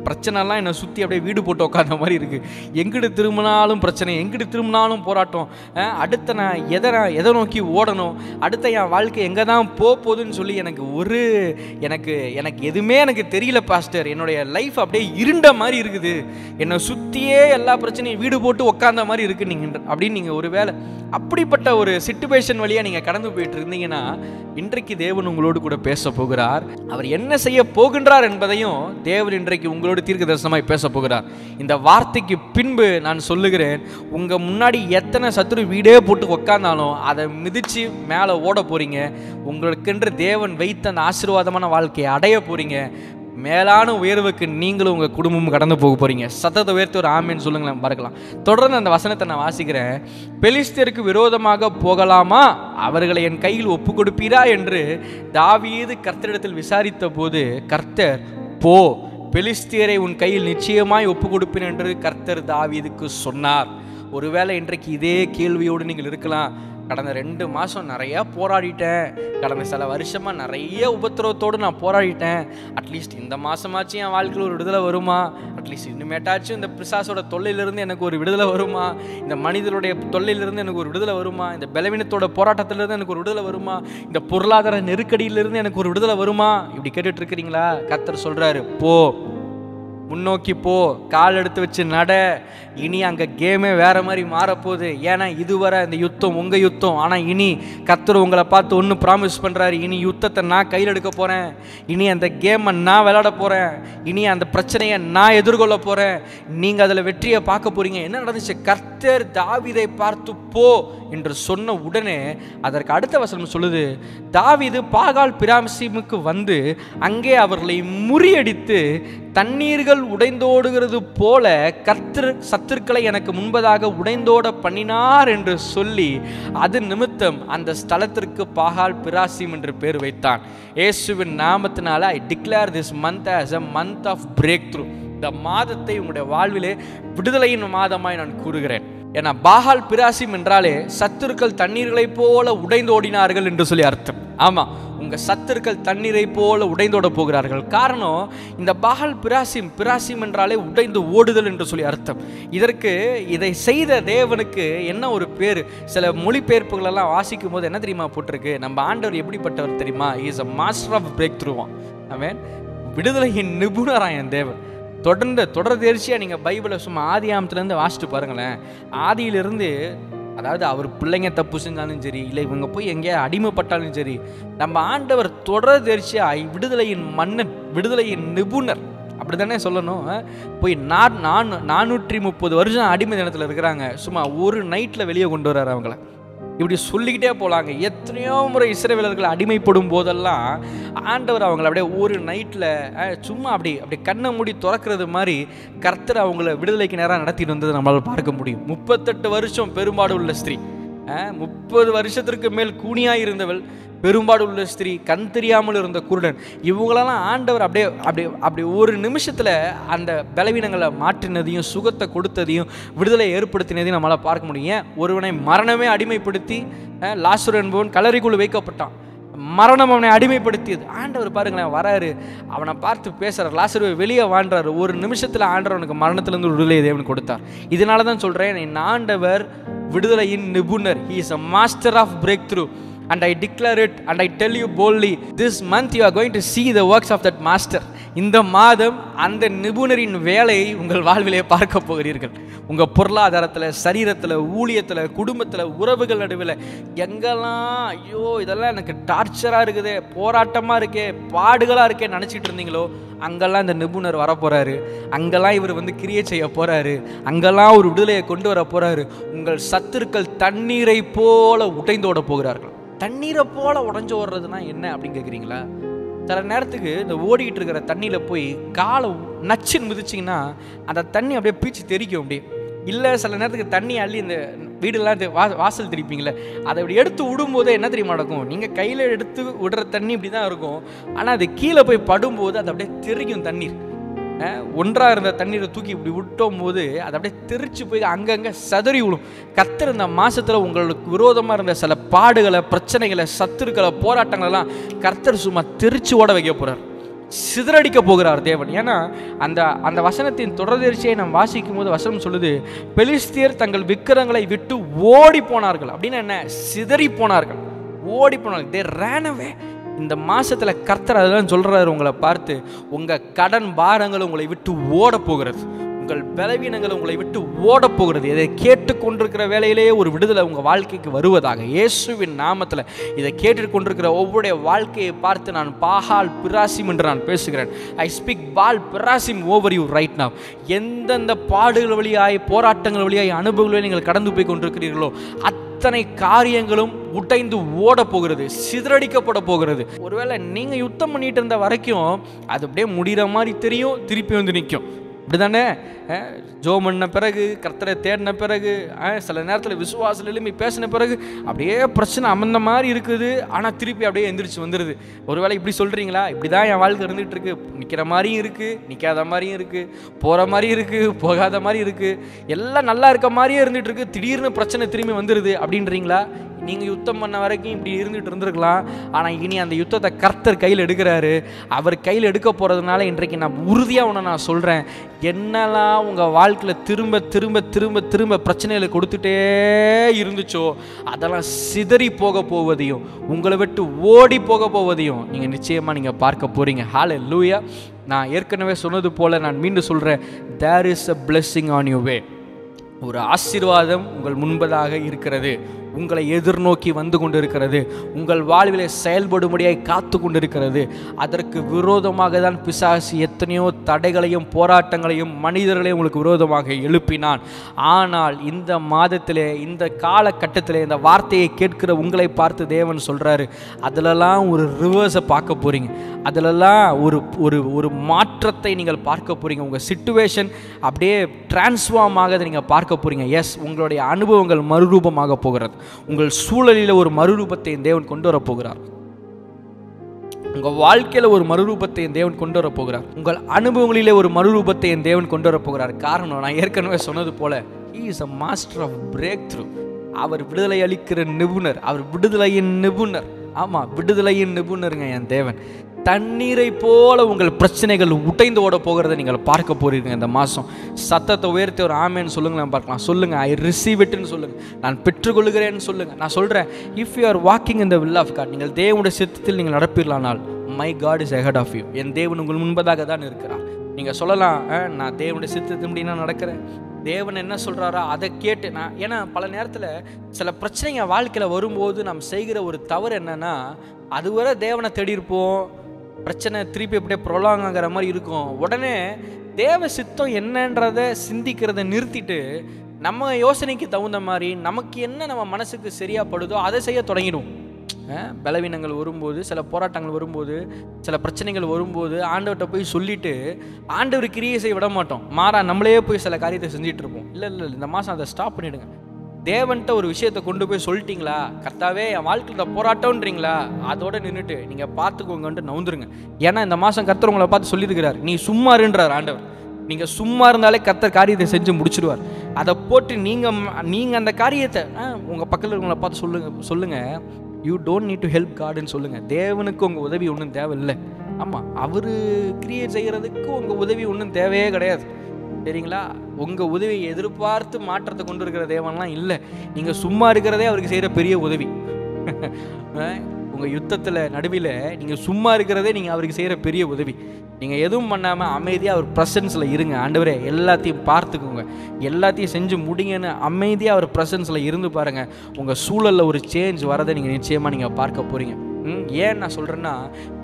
பிரச்சனைலாம் என்னை சுற்றி அப்படியே வீடு போட்டு உட்காந்த மாதிரி இருக்குது. எங்கிட்டு திரும்பினாலும் பிரச்சனை, எங்கிட்டு திரும்பினாலும் போராட்டம். அடுத்த நான் எதை நோக்கி ஓடணும், அடுத்த என் வாழ்க்கை எங்கே தான் போகுதுன்னு சொல்லி எனக்கு எதுவுமே எனக்கு தெரியல பாஸ்டர். என்னுடைய லைஃப் அப்படியே இருண்ட மாதிரி இருக்குது, என்னை சுற்றியே எல்லா பிரச்சனையும் வீடு போட்டு உட்காந்த மாதிரி இருக்குது நீங்கள் அப்படின்னு நீங்கள் ஒரு வேளை அப்படிப்பட்ட ஒரு சிச்சுவேஷன் வழியாக நீங்கள் கடந்து போயிட்டு இருந்தீங்கன்னா, இன்றைக்கு தேவன் உங்களோடு கூட பேச போகிறார். அவர் என்ன செய்ய போகின்றார் என்பதையும் தேவன் இன்றைக்கு உங்களோடு தீர்க்க தரிசனமாய் பேச போகிறார். இந்த வார்த்தைக்கு பின்பு நான் சொல்லுகிறேன், உங்கள் முன்னாடி எத்தனை சத்துரு வீடே போட்டு உட்கார்ந்தாலும் அதை மிதித்து மேலே ஓட போகிறீங்க. உங்களுக்கென்று தேவன் வைத்த அந்த ஆசீர்வாதமான வாழ்க்கையை அடைய போகிறீங்க. மேலான உயர்வுக்கு நீங்களும் உங்கள் குடும்பமும் கடந்து போக போகிறீங்க. சத்தத்தை உயர்த்தி ஒரு ஆமேன்னு சொல்லுங்களேன் பார்க்கலாம். தொடர்ந்து அந்த வசனத்தை நான் வாசிக்கிறேன். பெலிஸ்தியருக்கு விரோதமாக போகலாமா, அவர்களை என் கையில் ஒப்பு கொடுப்பீரா என்று தாவீது கர்த்தரிடத்தில் விசாரித்த போது, கர்த்தர், போ, பெலிஸ்தியரை உன் கையில் நிச்சயமாய் ஒப்பு கொடுப்பேன் என்று கர்த்தர் தாவீதுக்கு சொன்னார். ஒருவேளை இன்றைக்கு இதே கேள்வியோடு நீங்கள் இருக்கலாம். கடந்த 2 மாதம் நிறையா போராடிட்டேன், கடந்த சில வருஷமாக நிறைய உபத்திரவத்தோடு நான் போராடிட்டேன், அட்லீஸ்ட் இந்த மாதமாச்சும் என் வாழ்க்கையில் ஒரு விடுதலை வருமா, அட்லீஸ்ட் இன்னுமேட்டாச்சும் இந்த பிசாசோட தொல்லையிலிருந்து எனக்கு ஒரு விடுதலை வருமா, இந்த மனிதனுடைய தொல்லையிலிருந்து எனக்கு ஒரு விடுதலை வருமா, இந்த பலவீனத்தோட போராட்டத்திலிருந்து எனக்கு ஒரு விடுதலை வருமா, இந்த பொருளாதார நெருக்கடியிலிருந்து எனக்கு ஒரு விடுதலை வருமா, இப்படி கேட்டுட்டு இருக்கிறீங்களா? கர்த்தர் சொல்கிறாரு, போ, முன்னோக்கி போ, கால் எடுத்து வச்சு நட. இனி அங்கே கேமே வேறு மாதிரி மாறப்போகுது. ஏன்னா இதுவரை அந்த யுத்தம் உங்கள் யுத்தம். ஆனால் இனி கர்த்தர் உங்களை பார்த்து ஒன்று ப்ராமிஸ் பண்ணுறாரு, இனி யுத்தத்தை நான் கையில் எடுக்க போகிறேன், இனி அந்த கேமை நான் விளையாட போகிறேன், இனி அந்த பிரச்சனையை நான் எதிர்கொள்ள போகிறேன், நீங்கள் அதில் வெற்றியை பார்க்க போகிறீங்க. என்ன நடந்துச்சு? கர்த்தர் தாவீதை பார்த்து போ என்று சொன்ன உடனே அதற்கு அடுத்த வசனம் சொல்லுது, தாவீது பாகால் பிராமிசிமுக்கு வந்து அங்கே அவர்களை முறியடித்து தண்ணீர்கள் உடைந்தோடுகிறது போல கர்த்தர் சத்துருக்களை எனக்கு முன்பதாக உடைந்தோட பண்ணினார் என்று சொல்லி அது நிமித்தம் அந்த ஸ்தலத்திற்கு பாகால் பிராசிம் என்று பேர் வைத்தான். இயேசுவின் நாமத்தினால I declare this month as a month of breakthrough. இந்த மாதத்தை உங்களுடைய வாழ்விலே விடுதலையின் மாதமாய் நான் கூறுகிறேன். ஏன்னா பாகால் பிராசிம் என்றாலே சத்துருக்கள் தண்ணீர்களை போல உடைந்தோடினார்கள் என்று சொல்லி அர்த்தம். ஆமாம், உங்கள் சத்துருக்கள் தண்ணீரை போல உடைந்தோட போகிறார்கள். காரணம், இந்த பாகால் பிராசிம் என்றாலே உடைந்து ஓடுதல் என்று சொல்லி அர்த்தம். இதை செய்த தேவனுக்கு என்ன ஒரு பேர்? சில மொழிபெயர்ப்புகளெல்லாம் வாசிக்கும் போது என்ன தெரியுமா போட்டிருக்கு? நம்ம ஆண்டவர் எப்படிப்பட்டவர் தெரியுமா? He is a master of breakthrough. ஆமென். விடுதலையின் நிபுணராக என் தேவன். தொடர் தேர்ச்சியாக நீங்கள் பைபிளை சும்மா ஆதியாமத்துலேருந்து வாசிட்டு பாருங்களேன். ஆதியிலிருந்து, அதாவது அவர் பிள்ளைங்க தப்பு செஞ்சாலும் சரி, இல்லை இவங்க போய் எங்கேயா அடிமைப்பட்டாலும் சரி, நம்ம ஆண்டவர் தொடர் தேர்ச்சியாக விடுதலையின் மண்ணை விடுதலையின் நிபுணர், அப்படி தானே சொல்லணும். போய் 430 வருஷம் அடிமை தினத்தில் இருக்கிறாங்க, சும்மா ஒரு நைட்டில் வெளியே கொண்டு வர்றாரு அவங்கள. இப்படி சொல்லிக்கிட்டே போகலாங்க. எத்தனையோ முறை இஸ்ரவேலர்கள் அடிமைப்படும் போதெல்லாம் ஆண்டவர் அவங்கள அப்படியே ஒரு நைட்டில் சும்மா அப்படி கண்ணை மூடி திறக்கிறது மாதிரி கர்த்தர் அவங்கள விடுதலைக்கு நேராக நடத்திட்டு வந்தது நம்மளால் பார்க்க முடியும். 38 வருஷம் பெரும்பாடு உள்ள ஸ்திரீ, 30 வருஷத்திற்கு மேல் கூனியாக இருந்தவள், பெரும்பாடு உள்ள ஸ்திரீ, கண் தெரியாமல் இருந்த குருடன், இவங்களெல்லாம் ஆண்டவர் அப்படி ஒரு நிமிஷத்தில் அந்த பலவீனங்களை மாற்றினதையும் சுகத்தை கொடுத்ததையும் விடுதலை ஏற்படுத்தினதையும் நம்மளால் பார்க்க முடியும். ஒருவனை மரணமே அடிமைப்படுத்தி லாசரு என்பவன் கல்லறைக்குள் வைக்கப்பட்டான். மரணம் அவனை அடிமைப்படுத்தியது. ஆண்டவர் பாருங்களேன் வராரு, அவனை பார்த்து பேசுகிறார், லாசருவை வெளியே வாழ்றாரு. ஒரு நிமிஷத்தில் ஆண்டவர் அவனுக்கு மரணத்திலிருந்து விடுதலையை தேவன் கொடுத்தார். இதனால தான் சொல்கிறேன், என் ஆண்டவர் விடுதலையின் நிபுணர். He is a master of breakthrough. And I declare it and I tell you boldly, this month you are going to see the works of that master. இந்த மாதம் அந்த நிபுணரின் வேலையை உங்கள் வாழ்விலே பார்க்க போகிறீர்கள். உங்கள் பொருளாதாரத்தில், சரீரத்தில், ஊழியத்தில், குடும்பத்தில், உறவுகள் நடுவில் எங்கெல்லாம் ஐயோ இதெல்லாம் எனக்கு டார்ச்சராக இருக்குதே, போராட்டமாக இருக்கே, பாடுகளாக இருக்கே நினச்சிட்டு இருந்தீங்களோ, அங்கெல்லாம் இந்த நிபுணர் வரப்போகிறாரு. அங்கெல்லாம் இவர் கிரியை செய்ய போகிறாரு. அங்கெல்லாம் ஒரு விடுதலையை கொண்டு வர போகிறாரு. உங்கள் சத்துருக்கள் தண்ணீரை போல உடைந்தோட போகிறார்கள். தண்ணீரை போல உடஞ்சி ஓடுறதுனா என்ன அப்படின்னு கேட்குறீங்களா? சில நேரத்துக்கு இந்த ஓடிக்கிட்டு இருக்கிற தண்ணியில் போய் காலை நச்சுன்னு மிதிச்சிங்கன்னா அந்த தண்ணி அப்படியே பீச்சு தெரிக்கும் அப்படியே. இல்லை சில நேரத்துக்கு தண்ணி அள்ளி இந்த வீடுலாம் வாசல் திரிப்பீங்களே, அதை இப்படி எடுத்து விடும்போதே என்ன தெரியுமா நடக்கும்? நீங்கள் கையில் எடுத்து விடுற தண்ணி இப்படி தான் இருக்கும், ஆனால் அது கீழே போய் படும்போது அது அப்படியே தெரிக்கும். தண்ணீர் ஒன்றாக இருந்த தண்ணீரை தூக்கி இப்படி விட்டும் போது அது அப்படியே தெரிச்சு போய் அங்கங்கே சதறி விடும். கர்த்தர் இந்த மாதத்தில் உங்களுக்கு விரோதமாக இருந்த சில பாடுகளை, பிரச்சனைகளை, சத்துருக்களை, போராட்டங்களெல்லாம் கர்த்தர் சும்மா தெரிச்சு ஓட வைக்க போகிறார், சிதறடிக்க போகிறார் தேவன். ஏன்னா அந்த வசனத்தின் தொடர்ச்சியை நாம் வாசிக்கும் போது வசனம் சொல்லுது, பெலிஸ்தியர் தங்கள் விக்கிரங்களை விட்டு ஓடி போனார்கள். அப்படின்னு என்ன? சிதறி போனார்கள், ஓடி போனார்கள். they ran away. இந்த மாதத்தில் கர்த்தர் அதெல்லாம் சொல்கிறாரு உங்களை பார்த்து, உங்கள் கடன் பாரங்கள் உங்களை விட்டு ஓட போகிறது, உங்கள் பலவீனங்கள் உங்களை விட்டு ஓட போகிறது. இதை கேட்டுக்கொண்டிருக்கிற வேலையிலேயே ஒரு விடுதலை உங்கள் வாழ்க்கைக்கு வருவதாக இயேசுவின் நாமத்தில். இதை கேட்டுக்கொண்டிருக்கிற ஒவ்வொருடைய வாழ்க்கையை பார்த்து நான் பாகால் பிராசிம் என்று நான் பேசுகிறேன். I speak Baal Perazim over you right now. எந்தெந்த பாடுகள் வழியாய், போராட்டங்கள் வழியாய், அனுபவங்களை நீங்கள் கடந்து போய் கொண்டிருக்கிறீர்களோ அத்தனை காரியங்களும் உடைந்து ஓட போகிறது, சிதறடிக்கப்பட போகிறது. ஒருவேளை நீங்கள் யுத்தம் பண்ணிட்டு இருந்த வரைக்கும் அது அப்படியே முடிகிற மாதிரி தெரியும், திருப்பி நிற்கும். அப்படிதானே? ஜோம் பண்ண பிறகு, கர்த்தரை தேடின பிறகு, சில நேரத்தில் விசுவாசம் எலும்பி பேசின பிறகு அப்படியே பிரச்சனை அமர்ந்த மாதிரி இருக்குது, ஆனால் திருப்பி அப்படியே எந்திரிச்சு வந்துடுது. ஒருவேளை இப்படி சொல்கிறீங்களா? இப்படி தான் என் வாழ்க்கை இருந்துகிட்டு இருக்கு, நிற்கிற மாதிரியும் இருக்குது, நிற்காத மாதிரியும் இருக்குது, போகிற மாதிரியும் இருக்குது, போகாத மாதிரி இருக்குது, எல்லாம் நல்லா இருக்க மாதிரியே இருந்துகிட்டு இருக்குது, திடீர்னு பிரச்சனை திரும்பி வந்துடுது அப்படின்றீங்களா? நீங்கள் யுத்தம் பண்ண வரைக்கும் இப்படி இருந்துகிட்டு இருந்திருக்கலாம், ஆனால் இனி அந்த யுத்தத்தை கர்த்தர் கையில் எடுக்கிறாரு. அவர் கையில் எடுக்க போகிறதுனால இன்றைக்கு நான் உறுதியாக நான் சொல்கிறேன், என்னெல்லாம் உங்கள் வாழ்க்கையில் திரும்ப திரும்ப திரும்ப திரும்ப பிரச்சனைகளை கொடுத்துட்டே இருந்துச்சோ அதெல்லாம் சிதறி போக போவதையும், உங்களை விட்டு ஓடி போக போவதையும் நீங்கள் நிச்சயமாக நீங்கள் பார்க்க போகிறீங்க. ஹல்லேலூயா. நான் ஏற்கனவே சொன்னது போல் நான் மீண்டும் சொல்கிறேன், there is a blessing on your way. ஒரு ஆசீர்வாதம் உங்கள் முன்பதாக இருக்கிறது, உங்களை எதிர்நோக்கி வந்து கொண்டிருக்கிறது, உங்கள் வாழ்விலே செயல்படும்படியாய் காத்து கொண்டிருக்கிறது. அதற்கு விரோதமாக தான் பிசாசு எத்தனையோ தடைகளையும் போராட்டங்களையும் மனிதர்களையும் உங்களுக்கு விரோதமாக எழுப்பினான். ஆனால் இந்த மாதத்திலே, இந்த காலகட்டத்திலே இந்த வார்த்தையை கேட்கிற உங்களை பார்த்து தேவன் சொல்கிறாரு, அதிலெல்லாம் ஒரு ரிவர்ஸை பார்க்க போகிறீங்க, அதிலெல்லாம் ஒரு மாற்றத்தை நீங்கள் பார்க்க போகிறீங்க. உங்கள் சிச்சுவேஷன் அப்படியே டிரான்ஸ்ஃபார்ம் ஆகதை நீங்கள் பார்க்க போகிறீங்க. எஸ், உங்களுடைய அனுபவங்கள் மறுரூபமாக போகிறது. உங்கள் சூழலில் ஒரு மறுரூபத்தை தேவன் கொண்டு வர போகிறார். உங்கள் வாழ்க்கையில் ஒரு மறுரூபத்தை தேவன் கொண்டு வர போகிறார். உங்கள் அனுபவங்களிலே ஒரு மறுரூபத்தை தேவன் கொண்டு வர போகிறார். காரணம், நான் ஏற்கனவே சொன்னது போல, he is a master of breakthrough. அவர் விடுதலை அளிக்கிற நிபுணர், அவர் விடுதலையின் நிபுணர். ஆமாம், விடுதலையின் நிபுணருங்க என் தேவன். தண்ணீரை போல உங்கள் பிரச்சனைகள் உடைந்து ஓட போகிறத நீங்கள் பார்க்க போறீங்க. இந்த மாதம் சத்தத்தை உயர்த்தி ஒரு ஆமேன்னு சொல்லுங்களேன் பார்க்கலாம். சொல்லுங்கள், ஐ ரிசீவ் இட்னு சொல்லுங்கள், நான் பெற்றுக்கொள்கிறேன்னு சொல்லுங்கள். நான் சொல்கிறேன், if you are walking in the will of God, நீங்கள் தேவனுடைய சித்தத்தில் நீங்கள் நடப்பீர்களானால், my God is ahead of you. என் தேவன் உங்கள் முன்பதாக தான் இருக்கிறார். நீங்கள் சொல்லலாம், நான் தேவனுடைய சித்தத்தின்படி நான் நடக்கிறேன், தேவன் என்ன சொல்கிறாரோ அதை கேட்டு நான். ஏன்னா பல நேரத்தில் சில பிரச்சனைங்க வாழ்க்கையில் வரும்போது நாம் செய்கிற ஒரு தவறு என்னென்னா, அதுவரை தேவனை தேடி இருப்போம், பிரச்சனை திருப்பி அப்படியே ப்ரொலாங் ஆகிற மாதிரி இருக்கும். உடனே தேவ சித்தம் என்னன்றதை சிந்திக்கிறத நிறுத்திட்டு நம்ம யோசனைக்கு தகுந்த மாதிரி நமக்கு என்ன நம்ம மனசுக்கு சரியா படுதோ அதை செய்ய தொடங்கிடும். பலவீனங்கள் வரும்போது, சில போராட்டங்கள் வரும்போது, சில பிரச்சனைகள் வரும்போது ஆண்டவர்கிட்ட போய் சொல்லிட்டு ஆண்டவர் கிரியை செய்ய விட மாட்டோம். மாறா நம்மளே போய் சில காரியத்தை செஞ்சுட்டு இருப்போம். இல்லை இந்த மாதம் அதை ஸ்டாப் பண்ணிடுங்க. தேவன்கிட்ட ஒரு விஷயத்தை கொண்டு போய் சொல்லிட்டீங்களா, கர்த்தாவே என் வாழ்க்கையில் போராட்டம்ன்றீங்களா, அதோட நின்றுட்டு நீங்கள் பார்த்துக்கோங்கன்ட்டு நவுந்துருங்க. ஏன்னா இந்த மாதம் கர்த்தர் உங்களை பார்த்து சொல்லியிருக்கிறார், நீ சும்மா இருன்றார் ஆண்டவர். நீங்கள் சும்மா இருந்தாலே கர்த்தர் காரியத்தை செஞ்சு முடிச்சிடுவார். அதை போட்டு நீங்கள் அந்த காரியத்தை உங்கள் பக்கத்தில் இருக்கவங்களை பார்த்து சொல்லுங்கள் you don't need to help காடுன்னு சொல்லுங்கள். தேவனுக்கு உங்கள் உதவி ஒன்றும் தேவையில்லை. ஆமாம், அவர் கிரியேட் செய்கிறதுக்கு உங்கள் உதவி ஒன்றும் தேவையே கிடையாது. சரிங்களா? உங்கள் உதவியை எதிர்பார்த்து மாற்றத்தை கொண்டு இருக்கிற தேவன்லாம் இல்லை. நீங்கள் சும்மா இருக்கிறதே அவருக்கு செய்கிற பெரிய உதவி. உங்கள் யுத்தத்தில் நடுவில் நீங்கள் சும்மா இருக்கிறதே நீங்கள் அவருக்கு செய்கிற பெரிய உதவி. நீங்கள் எதுவும் பண்ணாமல் அமைதியாக அவர் ப்ரெசன்ஸில் இருங்க. ஆண்டவரே எல்லாத்தையும் பார்த்துக்கோங்க, எல்லாத்தையும் செஞ்சு முடிங்கன்னு அமைதியாக அவர் ப்ரெசன்ஸில் இருந்து பாருங்கள். உங்கள் சூழலில் ஒரு சேஞ்ச் வரதை நீங்கள் நிச்சயமாக நீங்கள் பார்க்க போகிறீங்க. ஏன் நான் சொல்கிறேன்னா,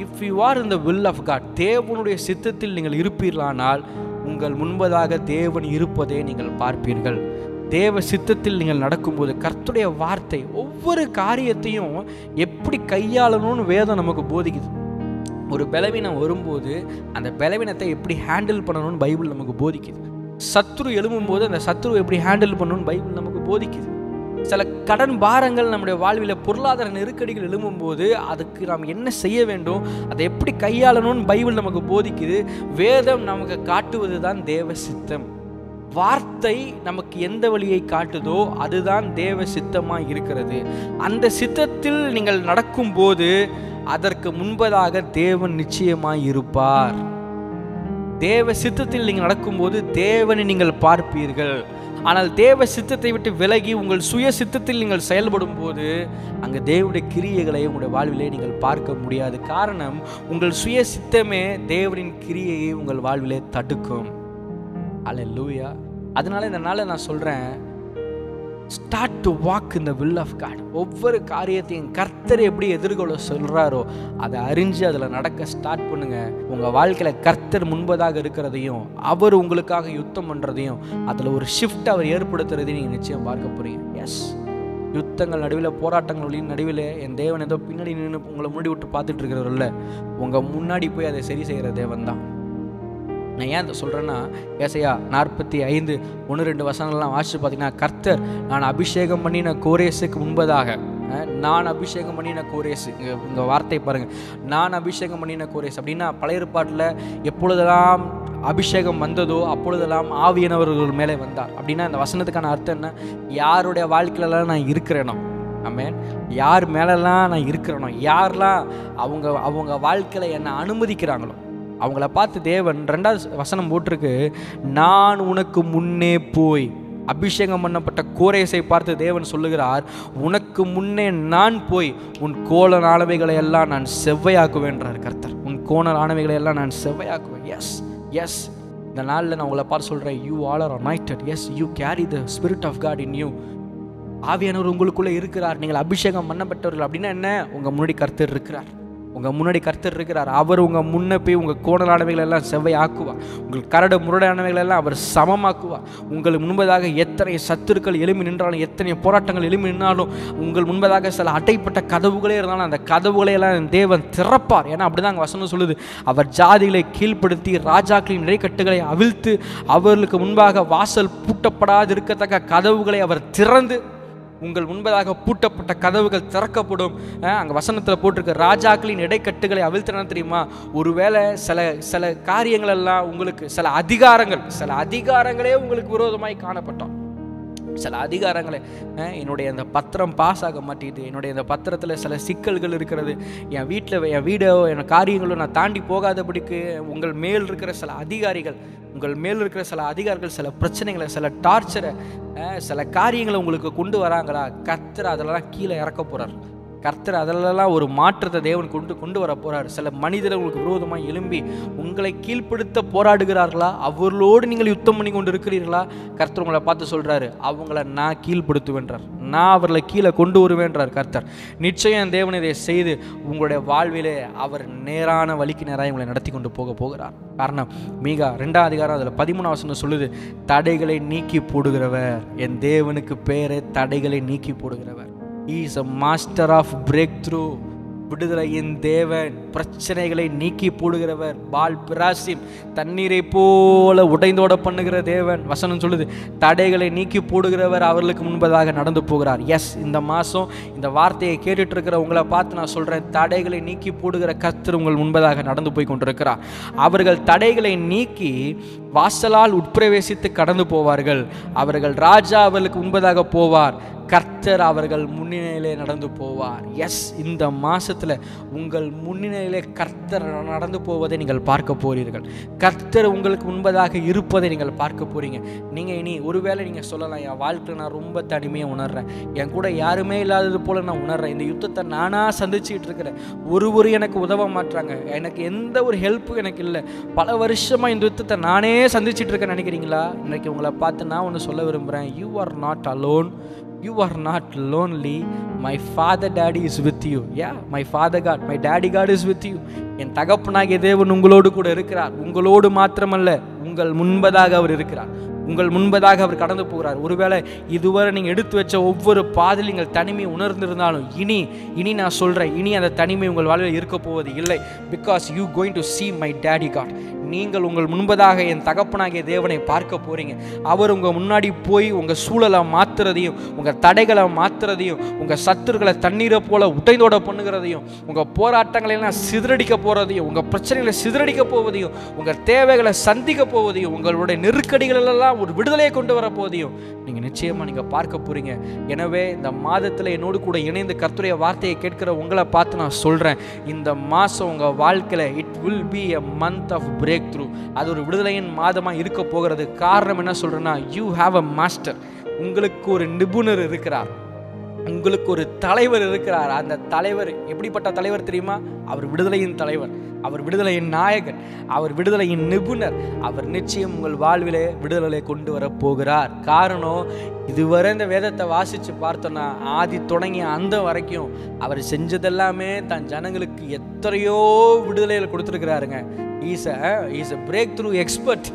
if you are in the will of God, தேவனுடைய சித்தத்தில் நீங்கள் இருப்பீர்களானால் உங்கள் முன்பதாக தேவன் இருப்பதை நீங்கள் பார்ப்பீர்கள். தேவ சித்தத்தில் நீங்கள் நடக்கும்போது கர்த்தருடைய வார்த்தை ஒவ்வொரு காரியத்தையும் எப்படி கையாளணும்னு வேதம் நமக்கு போதிக்குது. ஒரு பலவீனம் வரும்போது அந்த பலவீனத்தை எப்படி ஹேண்டில் பண்ணணும்னு பைபிள் நமக்கு போதிக்குது. சத்ரு எழும்பும்போது அந்த சத்ருவை எப்படி ஹேண்டில் பண்ணணும்னு பைபிள் நமக்கு போதிக்குது. சில கடன் பாரங்கள் நம்முடைய வாழ்வில், பொருளாதார நெருக்கடிகள் எழும்பும்போது அதுக்கு நாம் என்ன செய்ய வேண்டும், அதை எப்படி கையாளணும்னு பைபிள் நமக்கு போதிக்குது. வேதம் நமக்கு காட்டுவது தான் தேவ சித்தம். வார்த்தை நமக்கு எந்த வழியை காட்டுதோ அதுதான் தேவ சித்தமாக இருக்கிறது. அந்த சித்தத்தில் நீங்கள் நடக்கும்போது அதற்கு முன்பதாக தேவன் நிச்சயமாய் இருப்பார். தேவ சித்தத்தில் நீங்கள் நடக்கும்போது தேவனை நீங்கள் பார்ப்பீர்கள். ஆனால் தேவ சித்தத்தை விட்டு விலகி உங்கள் சுய சித்தத்தில் நீங்கள் செயல்படும் போது அங்கே தேவனுடைய கிரியைகளை உங்களுடைய வாழ்விலே நீங்கள் பார்க்க முடியாது. காரணம், உங்கள் சுய சித்தமே தேவனின் கிரியையை உங்கள் வாழ்விலே தடுக்கும். அல்லேலூயா. அதனால இந்த நாளை நான் சொல்கிறேன், start to walk in the will of God. ஒவ்வொரு காரியத்தையும் கர்த்தர் எப்படி எதிர்கொள்ள சொல்கிறாரோ அதை அறிஞ்சு அதில் நடக்க ஸ்டார்ட் பண்ணுங்க. உங்கள் வாழ்க்கையில் கர்த்தர் முன்பதாக இருக்கிறதையும் அவர் உங்களுக்காக யுத்தம் பண்ணுறதையும் அதில் ஒரு ஷிஃப்ட் அவர் ஏற்படுத்துறதையும் நீங்கள் நிச்சயம் பார்க்க போகிறீங்க. எஸ், யுத்தங்கள் நடுவில், போராட்டங்கள் நடுவில் என் தேவன் ஏதோ பின்னாடி நின்று உங்களை முன்னாடி விட்டு பார்த்துட்டு இருக்கிறவரில்ல, உங்கள் முன்னாடி போய் அதை சரி செய்கிற தேவன் தான். நான் ஏன் அதை சொல்கிறேன்னா, ஏசாயா 45:1-2 வசனங்கள்லாம் வாசித்து பார்த்தீங்கன்னா, கர்த்தர் நான் அபிஷேகம் பண்ணின கோரேஸுக்கு முன்பதாக, நான் அபிஷேகம் பண்ணின கோரேஸ், இங்கே வார்த்தை பாருங்கள், நான் அபிஷேகம் பண்ணின கோரேஸ் அப்படின்னா பழைய ஏற்பாட்டில் எப்பொழுதெல்லாம் அபிஷேகம் வந்ததோ அப்பொழுதெல்லாம் ஆவியானவர்கள் மேலே வந்தார். அப்படின்னா இந்த வசனத்துக்கான அர்த்தம் என்ன? யாருடைய வாழ்க்கையிலலாம் நான் இருக்கிறேனோ, ஆமென், யார் மேலெல்லாம் நான் இருக்கிறேனோ, யாரெல்லாம் அவங்க வாழ்க்கையில் என்னை அனுமதிக்கிறாங்களோ அவங்கள பார்த்து தேவன் 2வது வசனம் போட்டிருக்கு, நான் உனக்கு முன்னே போய். அபிஷேகம் பண்ணப்பட்ட கோரேசை பார்த்து தேவன் சொல்லுகிறார், உனக்கு முன்னே நான் போய் உன் கோணல் ஆனவைகளை எல்லாம் நான் செவ்வையாக்குவேன்றார் கர்த்தர். உன் கோணல் ஆனவைகளை எல்லாம் நான் செவ்வையாக்குவேன். எஸ் எஸ், இந்த நாளில் நான் உங்களை பார்த்து சொல்கிறேன், you all are anointed. Yes, you carry the spirit of God in you. ஆவியானவர் உங்களுக்குள்ளே இருக்கிறார். நீங்கள் அபிஷேகம் பண்ணப்பட்டவர்கள். அப்படின்னா என்ன? உங்கள் முன்னாடி கர்த்தர் இருக்கிறார். உங்கள் முன்னாடி கர்த்தர் இருக்கிறார். அவர் உங்கள் முன்னே போய் உங்கள் கோணலானவைகள் எல்லாம் செவ்வை ஆக்குவார். உங்கள் கரடு முரடானவைகள் எல்லாம் அவர் சமமாக்குவார். உங்களுக்கு முன்பதாக எத்தனை சத்துருக்கள் எழும்பி நின்றாலும், எத்தனை போராட்டங்கள் எழும்பி நின்றாலும், உங்கள் முன்பதாக சில அடைப்பட்ட கதவுகளே இருந்தாலும் அந்த கதவுகளை எல்லாம் தேவன் திறப்பார். ஏன்னா அப்படிதான் அங்கே வசனம் சொல்லுது, அவர் ஜாதிகளை கீழ்ப்படுத்தி ராஜாக்களின் இடைக்கட்டுகளை அவிழ்த்து அவர்களுக்கு முன்பாக வாசல் பூட்டப்படாது இருக்கத்தக்க கதவுகளை அவர் திறந்து, உங்கள் முன்பதாக பூட்டப்பட்ட கதவுகள் திறக்கப்படும். அங்கே வசனத்தில் போட்டிருக்க ராஜாக்களின் இடைக்கட்டுகளை அவிழ்த்தன தெரியுமா? ஒருவேளை சில காரியங்கள் எல்லாம் உங்களுக்கு, சில அதிகாரங்களே உங்களுக்கு விரோதமாய் காணப்பட்டோம். சில அதிகாரங்களை, என்னுடைய இந்த பத்திரம் பாஸ் ஆக மாட்டேங்குது, என்னுடைய இந்த பத்திரத்தில் சில சிக்கல்கள் இருக்கிறது, என் வீடோ என் காரியங்களோ நான் தாண்டி போகாதபடிக்கு உங்கள் மேல் இருக்கிற சில அதிகாரிகள் சில பிரச்சனைகளை, சில டார்ச்சரை, சில காரியங்களை உங்களுக்கு கொண்டு வராங்களா? கர்த்தர் அதெல்லாம் கீழே இறக்க போகிறார். கர்த்தர் அதிலெல்லாம் ஒரு மாற்றத்தை தேவன் கொண்டு வர போகிறார். சில மனிதர்கள் உங்களுக்கு விரோதமாக எழும்பி உங்களை கீழ்ப்படுத்த போராடுகிறார்களா? அவர்களோடு நீங்கள் யுத்தம் பண்ணி கொண்டு இருக்கிறீர்களா? கர்த்தர் உங்களை பார்த்து சொல்கிறாரு, அவங்கள நான் கீழ்ப்படுத்துவேன்றார், நான் அவர்களை கீழே கொண்டு வருவேன்றார் கர்த்தர். நிச்சயம் தேவன் இதை செய்து உங்களுடைய வாழ்விலே அவர் நேரான வழிக்கு நேராக உங்களை நடத்தி கொண்டு போகிறார். காரணம் மீகா 2ஆம் அதிகாரம் அதில் 13ஆம் வசனம் சொல்லுது, தடைகளை நீக்கி போடுகிறவர். என் தேவனுக்கு பேரே தடைகளை நீக்கி போடுகிறவர். He is a master of breakthrough. விடுதலையின் தேவன், பிரச்சனைகளை நீக்கி போடுகிறவர். பால் பிராசிம் தண்ணீரை போல உடைந்தோட பண்ணுகிற தேவன். வசனம் சொல்லுது, தடைகளை நீக்கி போடுகிறவர் அவர்களுக்கு முன்பதாக நடந்து போகிறார். எஸ், இந்த மாதம் இந்த வார்த்தையை கேட்டுட்டு இருக்கிற உங்களை பார்த்து நான் சொல்கிறேன், தடைகளை நீக்கி போடுகிற கர்த்தர் உங்கள் முன்பதாக நடந்து போய் கொண்டிருக்கிறார். அவர்கள் தடைகளை நீக்கி வாசலால் உட்பிரவேசித்து கடந்து போவார்கள். அவர்கள் ராஜா அவர்களுக்கு முன்பதாக போவார். கர்த்தர் அவர்கள் முன்னிலையிலே நடந்து போவார். எஸ், இந்த மாசத்துல உங்கள் முன்னிலையிலே கர்த்தர் நடந்து போவதை நீங்கள் பார்க்க போறீர்கள். கர்த்தர் உங்களுக்கு முன்பதாக இருப்பதை நீங்கள் பார்க்க போறீங்க. நீங்க இனி ஒருவேளை நீங்க சொல்லலாம், என் வாழ்க்கையில் நான் ரொம்ப தனிமையை உணர்றேன், என் கூட யாருமே இல்லாதது போல நான் உணர்றேன், இந்த யுத்தத்தை நானா சந்திச்சுட்டு இருக்கிறேன், ஒருவர் எனக்கு உதவ மாட்டாங்க, எனக்கு எந்த ஒரு ஹெல்ப்பும் எனக்கு இல்லை, பல வருஷமா இந்த யுத்தத்தை நானே சந்திச்சுட்டு இருக்கேன்னு நினைக்கிறீங்களா? இன்னைக்கு உங்களை பார்த்து நான் ஒன்று சொல்ல விரும்புகிறேன், you are not alone. You are not lonely. My father daddy is with you. Yeah, my father God, my daddy God is with you. என் தகப்பனாகிய தேவன் உங்களோடு கூட இருக்கிறார். உங்களோடு மாத்திரமல்ல, உங்கள் முன்பதாக அவர் இருக்கிறார். உங்கள் முன்பதாக அவர் கடந்து போகிறார். ஒருவேளை இதுவரை நீங்கள் எடுத்து வச்ச ஒவ்வொரு பாதையில் நீங்கள் தனிமையை உணர்ந்திருந்தாலும் இனி நான் சொல்கிறேன், இனி அந்த தனிமை உங்கள் வாழ்வில் இருக்க போவது இல்லை. Because you going to see my daddy God. நீங்கள் உங்கள் முன்பதாக என் தகப்பனாகிய தேவனை பார்க்க போகிறீங்க. அவர் உங்கள் முன்னாடி போய் உங்கள் சூழலை மாற்றுறதையும், உங்கள் தடைகளை மாற்றுறதையும், உங்கள் சத்துருக்களை தண்ணீரை போல உடைந்தோட பண்ணுகிறதையும், உங்கள் போராட்டங்களெல்லாம் சிதறடிக்க போகிறதையும், உங்கள் பிரச்சனைகளை சிதறடிக்க போவதையும், உங்கள் தேவைகளை சந்திக்க போவதையும், உங்களுடைய நெருக்கடிகளெல்லாம் ஒரு விடுதலையை கொண்டு வர போவதையும் நீங்கள் நிச்சயமாக நீங்கள் பார்க்க போகிறீங்க. எனவே இந்த மாதத்தில் என்னோடு கூட இணைந்து கர்த்தருடைய வார்த்தையை கேட்கிற உங்களை பார்த்து நான் சொல்கிறேன், இந்த மாதம் உங்கள் வாழ்க்கையில் it will be a month of breakthrough. அது ஒரு விடுதலையின் மாதமாக இருக்க போகிறது. காரணம் என்ன சொல்கிறேன்னா, யூ ஹாவ் அ மாஸ்டர். உங்களுக்கு ஒரு நிபுணர் இருக்கிறார், உங்களுக்கு ஒரு தலைவர் இருக்கிறார். அந்த தலைவர் எப்படிப்பட்ட தலைவர் தெரியுமா? அவர் விடுதலையின் தலைவர், அவர் விடுதலையின் நாயகன், அவர் விடுதலையின் நிபுணர். அவர் நிச்சயம் உங்கள் வாழ்விலே விடுதலை கொண்டு வர போகிறார். காரணம், இதுவரை இந்த வேதத்தை வாசித்து பார்த்தோன்னா ஆதி தொடங்கி அந்த வரைக்கும் அவர் செஞ்சதெல்லாமே தன் ஜனங்களுக்கு எத்தனையோ விடுதலைகள் கொடுத்துருக்கிறாருங்க. Is a breakthrough expert.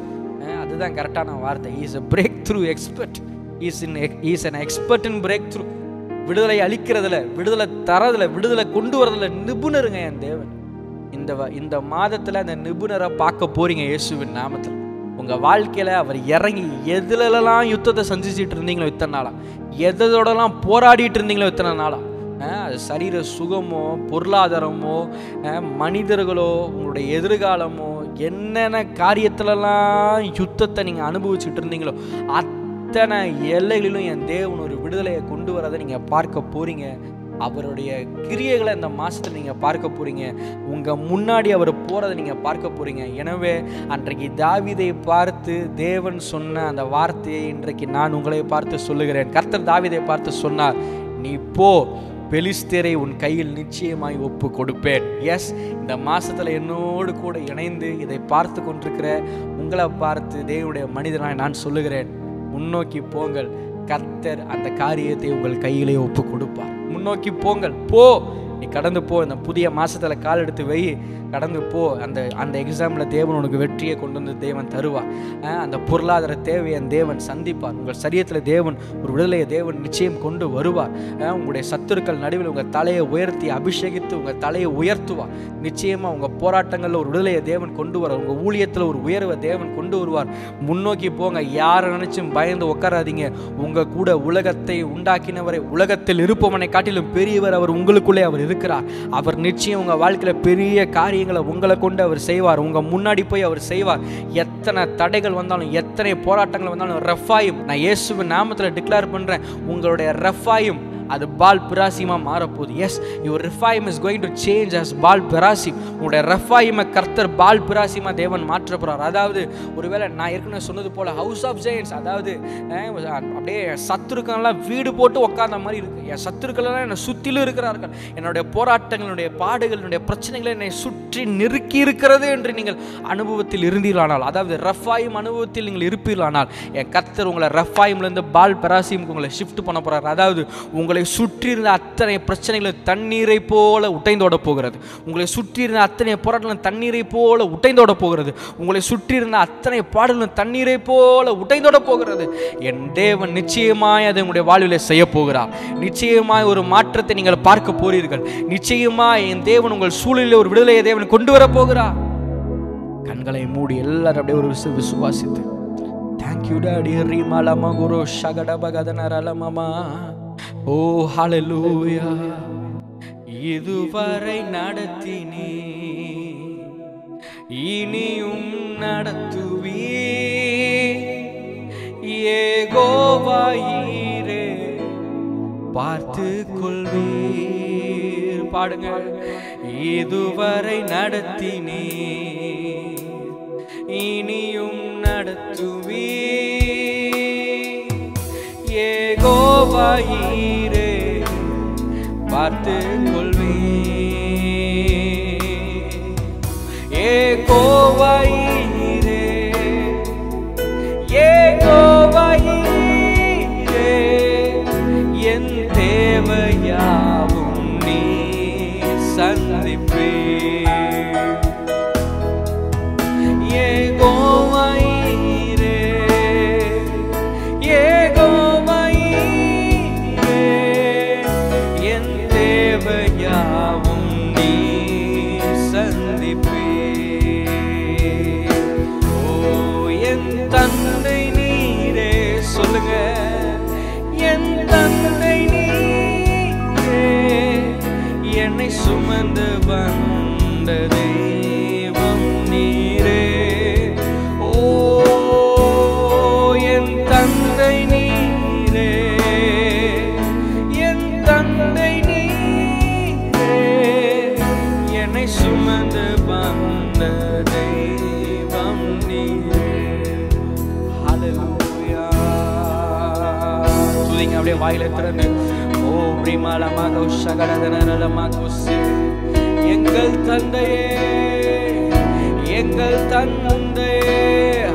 அதுதான் கரெக்டான வார்த்தை. Is a breakthrough expert. Is an expert in breakthrough. விடுதலை அளிக்கிறதுல, விடுதலை தரதுல, விடுதலை கொண்டு வரதுல நிபுணருங்க என் தேவன். இந்த மாதத்துல அந்த நிபுணரை பார்க்க போறீங்க இயேசுவின் நாமத்தில். உங்க வாழ்க்கையில அவர் இறங்கி எதுலலாம் யுத்தத்தை சந்திச்சுட்டு இருந்தீங்களோ இத்தனை நாளா, எதோடலாம் போராடிட்டு இருந்தீங்களோ இத்தனை நாளா, அது சரீர சுகமோ, பொருளாதாரமோ, மனிதர்களோ, உங்களுடைய எதிர்காலமோ, என்னென்ன காரியத்திலலாம் யுத்தத்தை நீங்கள் அனுபவிச்சுட்டு இருந்தீங்களோ அத்தனை எல்லைகளிலும் என் தேவன் ஒரு விடுதலையை கொண்டு வரதை நீங்கள் பார்க்க போகிறீங்க. அவருடைய கிரியைகளை இந்த மாதத்தில் நீங்கள் பார்க்க போகிறீங்க. உங்கள் முன்னாடி அவர் போகிறத நீங்கள் பார்க்க போகிறீங்க. எனவே அன்றைக்கு தாவீதை பார்த்து தேவன் சொன்ன அந்த வார்த்தையை இன்றைக்கு நான் உங்களை பார்த்து சொல்லுகிறேன். கர்த்தர் தாவீதை பார்த்து சொன்னார், நீ போ, பெலிஸ்தரை உன் கையில் நிச்சயமாய் ஒப்பு கொடுப்பேன். எஸ், இந்த மாதத்தில் என்னோடு கூட இணைந்து இதை பார்த்து கொண்டிருக்கிற உங்களை பார்த்து தேவனுடைய மனிதனாய் நான் சொல்லுகிறேன், முன்னோக்கி போங்கள், கர்த்தர் அந்த காரியத்தை உங்கள் கையிலே ஒப்பு கொடுப்பார். முன்னோக்கி போங்கள், போ, நீ கடந்து போ. இந்த புதிய மாதத்தில் கால் எடுத்து வை, கடந்து போ. அந்த எக்ஸாமில் தேவன் உனக்கு வெற்றியை கொண்டு வந்து தேவன் தருவார். அந்த பொருளாதார தேவையை தேவன் சந்திப்பார். உங்கள் சரீரத்தில் தேவன் ஒரு விடுதலையை தேவன் நிச்சயம் கொண்டு வருவார். உங்களுடைய சத்துருக்கள் நடுவில் உங்கள் தலையை உயர்த்தி அபிஷேகித்து உங்கள் தலையை உயர்த்துவார். நிச்சயமாக உங்கள் போராட்டங்களில் ஒரு விடுதலையை தேவன் கொண்டு வருவார். உங்கள் ஊழியத்தில் ஒரு உயர்வை தேவன் கொண்டு வருவார். முன்னோக்கி போங்க, யாரை நினைச்சும் பயந்து உட்காராதீங்க. உங்கள் கூட உலகத்தை உண்டாக்கினவரை, உலகத்தில் இருப்பவனை காட்டிலும் பெரியவர் அவர் உங்களுக்குள்ளே அவர் இருக்கிறார். அவர் நிச்சயம் உங்கள் வாழ்க்கையில் பெரிய காரியங்களை உங்களை கொண்டு அவர் செய்வார். உங்க முன்னாடி போய் அவர் செய்வார். எத்தனை தடைகள் வந்தாலும், எத்தனை போராட்டங்கள் வந்தாலும், ரெஃபாயும், நான் இயேசுவின் நாமத்தில் டிக்ளேர் பண்றேன், உங்களுடைய ரெஃபாயும் அது பால் பிராசிமா மாறப்போகுது. Yes, your Rephaim is going to change as Baal Perazim. உங்களுடைய ரெஃபாயிமை கர்த்தர் பால் பிராசிமா தேவன் மாற்ற போகிறார். அதாவது ஒருவேளை நான் ஏற்கனவே சொன்னது போல் ஹவுஸ் ஆஃப் ஜெயன்ஸ், அதாவது அப்படியே சத்துருக்கெல்லாம் வீடு போட்டு உட்கார்ந்த மாதிரி இருக்குது. என் சத்துருக்கெல்லாம் என்னை சுற்றிலும் இருக்கிறார்கள். என்னுடைய போராட்டங்களுடைய பாடுகளுடைய பிரச்சனைகளை என்னை சுற்றி நெருக்கி இருக்கிறது என்று நீங்கள் அனுபவத்தில் இருந்தீர்களானால், அதாவது ரெஃபாயிம் அனுபவத்தில் நீங்கள் இருப்பீர்களானால், என் கர்த்தர் உங்களை ரெஃபாயிம்லேருந்து பால் பெராசிமுக்கு உங்களை ஷிஃப்ட் பண்ண போகிறார். அதாவது உங்களை சுற்றி இருந்த அத்தனை பிரச்சனைகளும் தண்ணீரை போல உடைந்தோட போகிறது. உங்களை சுற்றி இருந்த அத்தனை போராட்டங்களும் தண்ணீரை போல உடைந்தோட போகிறது. உங்களை சுற்றி இருந்த அத்தனை பாடல்களும் தண்ணீரை போல உடைந்தோட போகிறது. என் தேவன் நிச்சயமாய் அதை உங்களுடைய வாழ்வில் செய்ய போகிறார். நிச்சயமாய் ஒரு மாற்றத்தை நீங்கள் பார்க்க போறீர்கள். நிச்சயமாய் என் தேவன் உங்கள் சூழலில் ஒரு விடுதலையை தேவன் கொண்டு வர போகிறார். கண்களை மூடி எல்லாரும் அப்படியே ஒரு விசுவாசித்து, தேங்க்யூ டாடி ரீமாலமா குரு ஷகடபகதனரலமமா. ஓ ஹalleluya. இதுவரை நடத்தினே, இனியும் நடத்துவீ. யெகோவாயிரே பார்த்து கொள்வீர். பாடுங்க. இதுவரை நடத்தினே, இனியும் நடத்துவீ. யெகோவாயிரே பார்த்து கொள்வீர். யெகோவாயிரே, யெகோவாயிரே என் தேவையாவும் நீ சந்திப்பே. யெகோவாயிரே, யெகோவாயிரே என் தேவையாவும் நீ சந்திப்பே. ஓ என் தந்தை நீரே, சொல்லுங்க. என் தந்தை நீரே, என்னை சுமந்து வந்த தெய்வம் நீரே. ஓ என் தந்தை நீரே, என் தந்தை நீரே, என்னை சுமந்து வந்த தெய்வம் நீரே. ஹalleluya. துதிங்க அப்படியே வாயில திறந்து. ஓ பிரிமாலமாக உஷகடதனரலமாக உசி. எங்கள் தந்தையே, எங்கள் தந்தையே.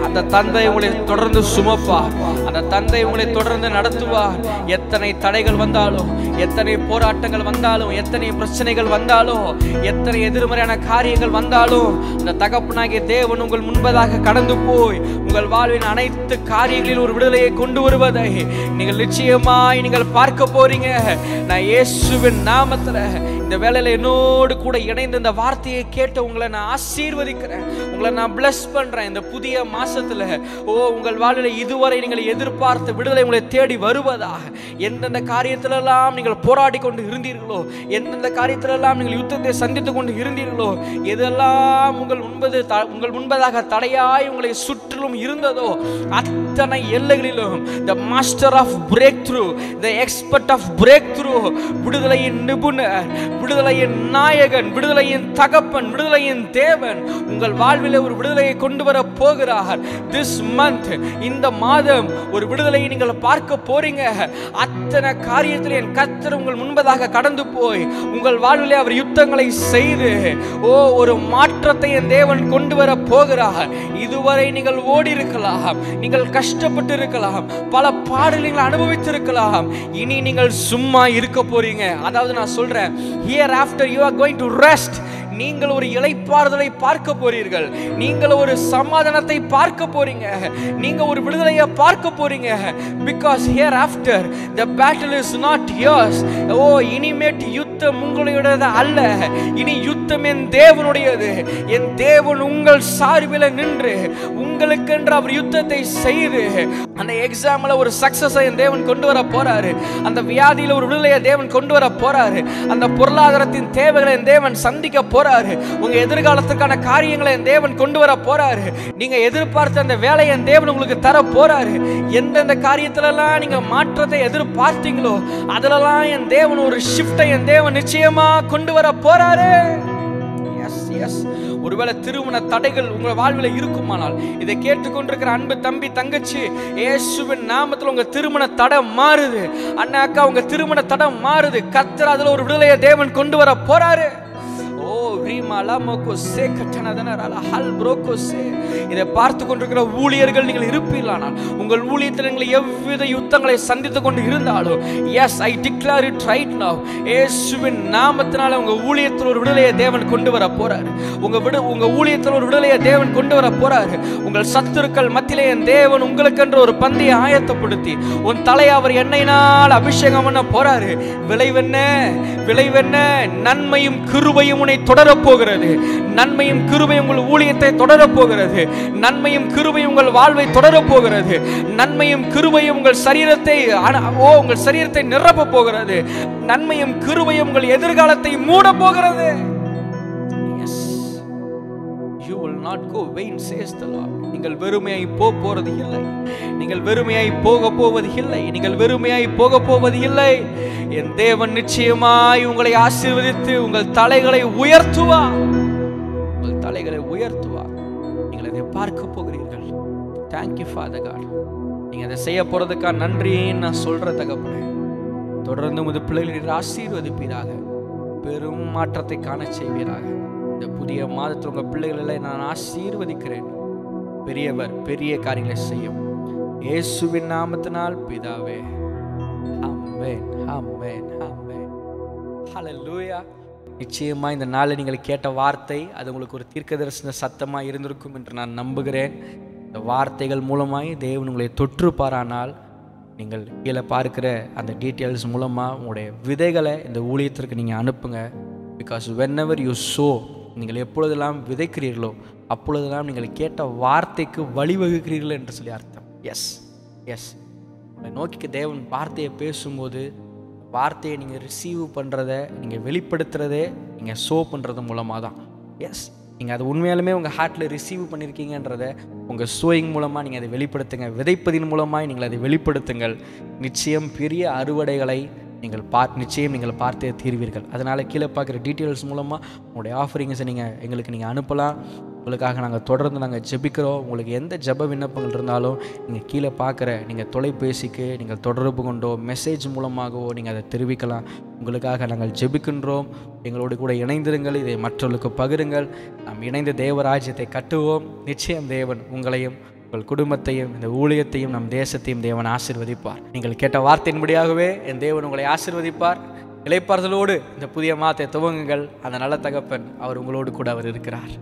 அந்த தந்தை உங்களை தொடர்ந்து சுமப்பார். அந்த தந்தை உங்களை தொடர்ந்து நடத்துவார். எத்தனை தடைகள் வந்தாலும், எத்தனை போராட்டங்கள் வந்தாலும், எத்தனை பிரச்சனைகள் வந்தாலும், எத்தனை எதிர்மறையான காரியங்கள் வந்தாலும், அந்த தகப்பனாகிய தேவன் உங்கள் முன்பதாக கடந்து போய் உங்கள் வாழ்வின் அனைத்து காரியங்களில் ஒரு விடுதலையை கொண்டு வருவதை நீங்கள் நிச்சயமாய் நீங்கள் பார்க்க போறீங்க. நான் இயேசுவின் நாமத்துல இந்த வேளையில என்னோடு கூட இணைந்து இந்த வார்த்தையை கேட்டு உங்களை நான் ஆசீர்வதிக்கிறேன். உங்களை நான் பிளஸ் பண்றேன். இந்த புதிய மாசத்துல ஓ உங்கள் வாழ்வில் இதுவரை நீங்கள் எதிர்பார்த்த விடுதலை உங்களை தேடி வருவதாக. எந்தெந்த காரியத்திலெல்லாம் நீங்கள் போராடி கொண்டு இருந்தீர்களோ, எந்தெந்த காரியத்திலெல்லாம் நீங்கள் யுத்தத்தை சந்தித்து கொண்டு இருந்தீர்களோ, எதெல்லாம் உங்கள் முன்பதாக தடையாய் உங்களை சுற்றிலும் இருந்ததோ, அத்தனை எல்லைகளிலும் the master of breakthrough, the expert of breakthrough, விடுதலையின் நிபுணர், விடுதலையின் நாயகன், விடுதலையின் தகப்பன், விடுதலையின் தேவன் உங்கள் வாழ்வில் ஒரு விடுதலையை கொண்டு வர போகிறார். this month, இந்த மாதம் ஒரு விடுதலையை நீங்கள் பார்க்க போறீங்க. அத்தனை காரியத்தில் என் கர்த்தர் உங்கள் முன்பதாக கடந்து போய் உங்கள் வாழ்விலே அவர் யுத்தங்களை செய்து ஒரு மாற்றத்தை என் தேவன் கொண்டு வர போகிறார். இதுவரை நீங்கள் ஓடி இருக்கலாம், நீங்கள் கஷ்டப்பட்டு இருக்கலாம், பல பாடுகளை நீங்கள் அனுபவித்திருக்கலாம். இனி நீங்கள் சும்மா இருக்க போறீங்க. அதாவது நான் சொல்றேன், hereafter you are going to rest. நீங்கள் ஒரு இளைப்பாறுதலை பார்க்க போறீர்கள். நீங்கள் ஒரு சமாதானத்தை பார்க்க போறீங்க. நீங்க ஒரு விடுதலையை பார்க்க போறீங்க. because hereafter the battle is not yours. இனிமேட் யுத்தம் உங்களுடையது அல்ல. இனி யுத்தம் என் தேவனுடையது. என் தேவன் உங்கள் சார்பில் நின்று உங்களுக்கென்று அவர் யுத்தத்தை செய்து அந்த எக்ஸாமில் ஒரு சக்ஸஸை என் தேவன் கொண்டு வர போறாரு. அந்த வியாதியில் ஒரு விடுதலையை தேவன் கொண்டு வர போறாரு. அந்த பொருளாதாரத்தின் தேவைகளை என் தேவன் சந்திக்க போறாரு. உங்க எதிர்காலத்துக்கான காரியங்களை என் தேவன் கொண்டு வர போறாரு. நீங்க எதிர்பார்த்த அந்த வேலையை என் தேவன் உங்களுக்கு தர போறாரு. எந்தெந்த காரியத்திலலாம் நீங்க மாற்றத்தை எதிர்பார்த்தீங்களோ அதிலெல்லாம் என் தேவன் ஒரு ஷிஃப்டை என் தேவன் நிச்சயமா கொண்டு வர போறாரு. ஒருவேளை திருமண தடைகள் உங்க வாழ்வில் இருக்குமானால் இதை கேட்டுக்கொண்டிருக்கிற அன்பு தம்பி தங்கச்சி, இயேசுவின் நாமத்தில் உங்க திருமண தடை மாறுது. அண்ணா அக்கா, உங்க திருமண தடை மாறுது. கர்த்தர் அதுல ஒரு விடுதலையை தேவன் கொண்டு வர போறாரு. இதை பார்த்து கொண்டிருக்கிற ஊழியர்கள் நீங்கள் இருப்பீர்களானால், உங்கள் ஊழியத்தில் நீங்கள் எவ்வித யுத்தங்களை சந்தித்துக் கொண்டு இருந்தாலும், yes I declare it right now, இயேசுவின் நாமத்தினால உங்க ஊழியத்தில் ஒரு விடுதலையை தேவன் கொண்டு வர போறாரு. உங்க ஊழியத்தில் ஒரு விடுதலையை தேவன் கொண்டு வர போறாரு. உங்கள் சத்துருக்கள் மத்தியிலே என் தேவன் உங்களுக்கென்று ஒரு பந்தியை ஆயத்தப்படுத்தி உன் தலை அவர் எண்ணெயினால் அபிஷேகம் பண்ண போறாரு. விளைவென்ன? விளைவென்ன? நன்மையும் கிருபையும் உன்னை தொடர போகிறது. நன்மையும் கிருபையும் உங்கள் ஊழியத்தை தொடர போகிறது. நன்மையும் கிருபையும் உங்கள் வாழ்வை தொடர போகிறது. நன்மையும் கிருபையும் உங்கள் சரீரத்தை நிரப்ப போகிறது. நன்மையும் கிருபையும் உங்கள் எதிர்காலத்தை மூட போகிறது. You will not go vain, says the Lord. நீங்கள் வெறுமையாய் போவது இல்லை. நீங்கள் வெறுமையாய் போவது இல்லை. நீங்கள் வெறுமையாய் போவது இல்லை. என் தேவன் நிச்சயமாய் உங்களை ஆசீர்வதித்து உங்கள் தலைகளை உயர்த்துவார். உங்கள் தலைகளை உயர்த்துவார். நீங்கள் அதை பார்க்க போகிறீர்கள். Thank you Father God. நீங்க அதை செய்ய போறதுக்காக நன்றின்னு நான் சொல்ற தகப்பனே. தொடர்ந்து உமது பிள்ளைகளை ஆசீர்வதிப்பீராக. பெரும் மாற்றத்தை காண செய்வீராக. இந்த புதிய மாதத்தில் உங்கள் பிள்ளைகளை நான் ஆசீர்வதிக்கிறேன். பெரியவர் பெரிய காரியங்களை செய்யும். இயேசுவின் நாமத்தினால் பிதாவே. ஆமென், ஆமென், ஆமென். ஹல்லேலூயா. நிச்சயமா இந்த நாளில் நீங்கள் கேட்ட வார்த்தை அது உங்களுக்கு ஒரு தீர்க்கதரிசன சத்தமாக இருந்திருக்கும் என்று நான் நம்புகிறேன். இந்த வார்த்தைகள் மூலமாய் தேவன் உங்களை தொற்றுப்பாரானால் நீங்கள் கீழே பார்க்கிற அந்த டீட்டெயில்ஸ் மூலமாக உங்களுடைய விதைகளை இந்த ஊழியத்திற்கு நீங்கள் அனுப்புங்க. பிகாஸ் whenever you sow, நீங்கள் எப்பொழுதெல்லாம் விதைக்கிறீர்களோ அப்பொழுதெல்லாம் நீங்கள் கேட்ட வார்த்தைக்கு வழிவகுக்கிறீர்கள் என்று சொல்லி அர்த்தம். எஸ் எஸ் உங்களை நோக்கி தேவன் வார்த்தையை பேசும்போது வார்த்தையை நீங்கள் ரிசீவ் பண்ணுறதை நீங்கள் வெளிப்படுத்துகிறதே நீங்கள் ஷோ பண்ணுறது மூலமாக தான். எஸ் நீங்கள் அது உண்மையாலுமே உங்கள் ஹார்ட்டில் ரிசீவ் பண்ணியிருக்கீங்கன்றதை உங்கள் ஷோயிங் மூலமாக நீங்கள் அதை வெளிப்படுத்துங்க. விதைப்பதின் மூலமாக நீங்கள் அதை வெளிப்படுத்துங்கள். நிச்சயம் பெரிய அறுவடைகளை நிச்சயம் நீங்கள் பார்த்தே தீர்வீர்கள். அதனால் கீழே பார்க்குற டீட்டெயில்ஸ் மூலமாக உங்களுடைய ஆஃபரிங்ஸை எங்களுக்கு அனுப்பலாம். உங்களுக்காக நாங்கள் தொடர்ந்து ஜெபிக்கிறோம். உங்களுக்கு எந்த ஜெப விண்ணப்பங்கள் இருந்தாலும் நீங்கள் கீழே பார்க்குற நீங்கள் தொலைபேசிக்கு நீங்கள் தொடர்பு கொண்டோ மெசேஜ் மூலமாகவோ நீங்கள் அதை தெரிவிக்கலாம். உங்களுக்காக நாங்கள் ஜெபிக்கின்றோம். எங்களோடு கூட இணைந்திருங்கள். இதை மற்றவர்களுக்கு பகிருங்கள். நாம் இணைந்த தேவராஜ்யத்தை கட்டுவோம். நிச்சயம் தேவன் உங்களையும் உங்கள் குடும்பத்தையும் இந்த ஊழியத்தையும் நம் தேசத்தையும் தேவன் ஆசீர்வதிப்பார். நீங்கள் கேட்ட வார்த்தையின்படியாகவே என் தேவன் உங்களை ஆசீர்வதிப்பார். இளைப்பாறுதலோடு இந்த புதிய மாதத்தை துவங்குங்கள். அந்த நல்ல தகப்பன் அவர் உங்களோடு கூட அவர் இருக்கிறார்.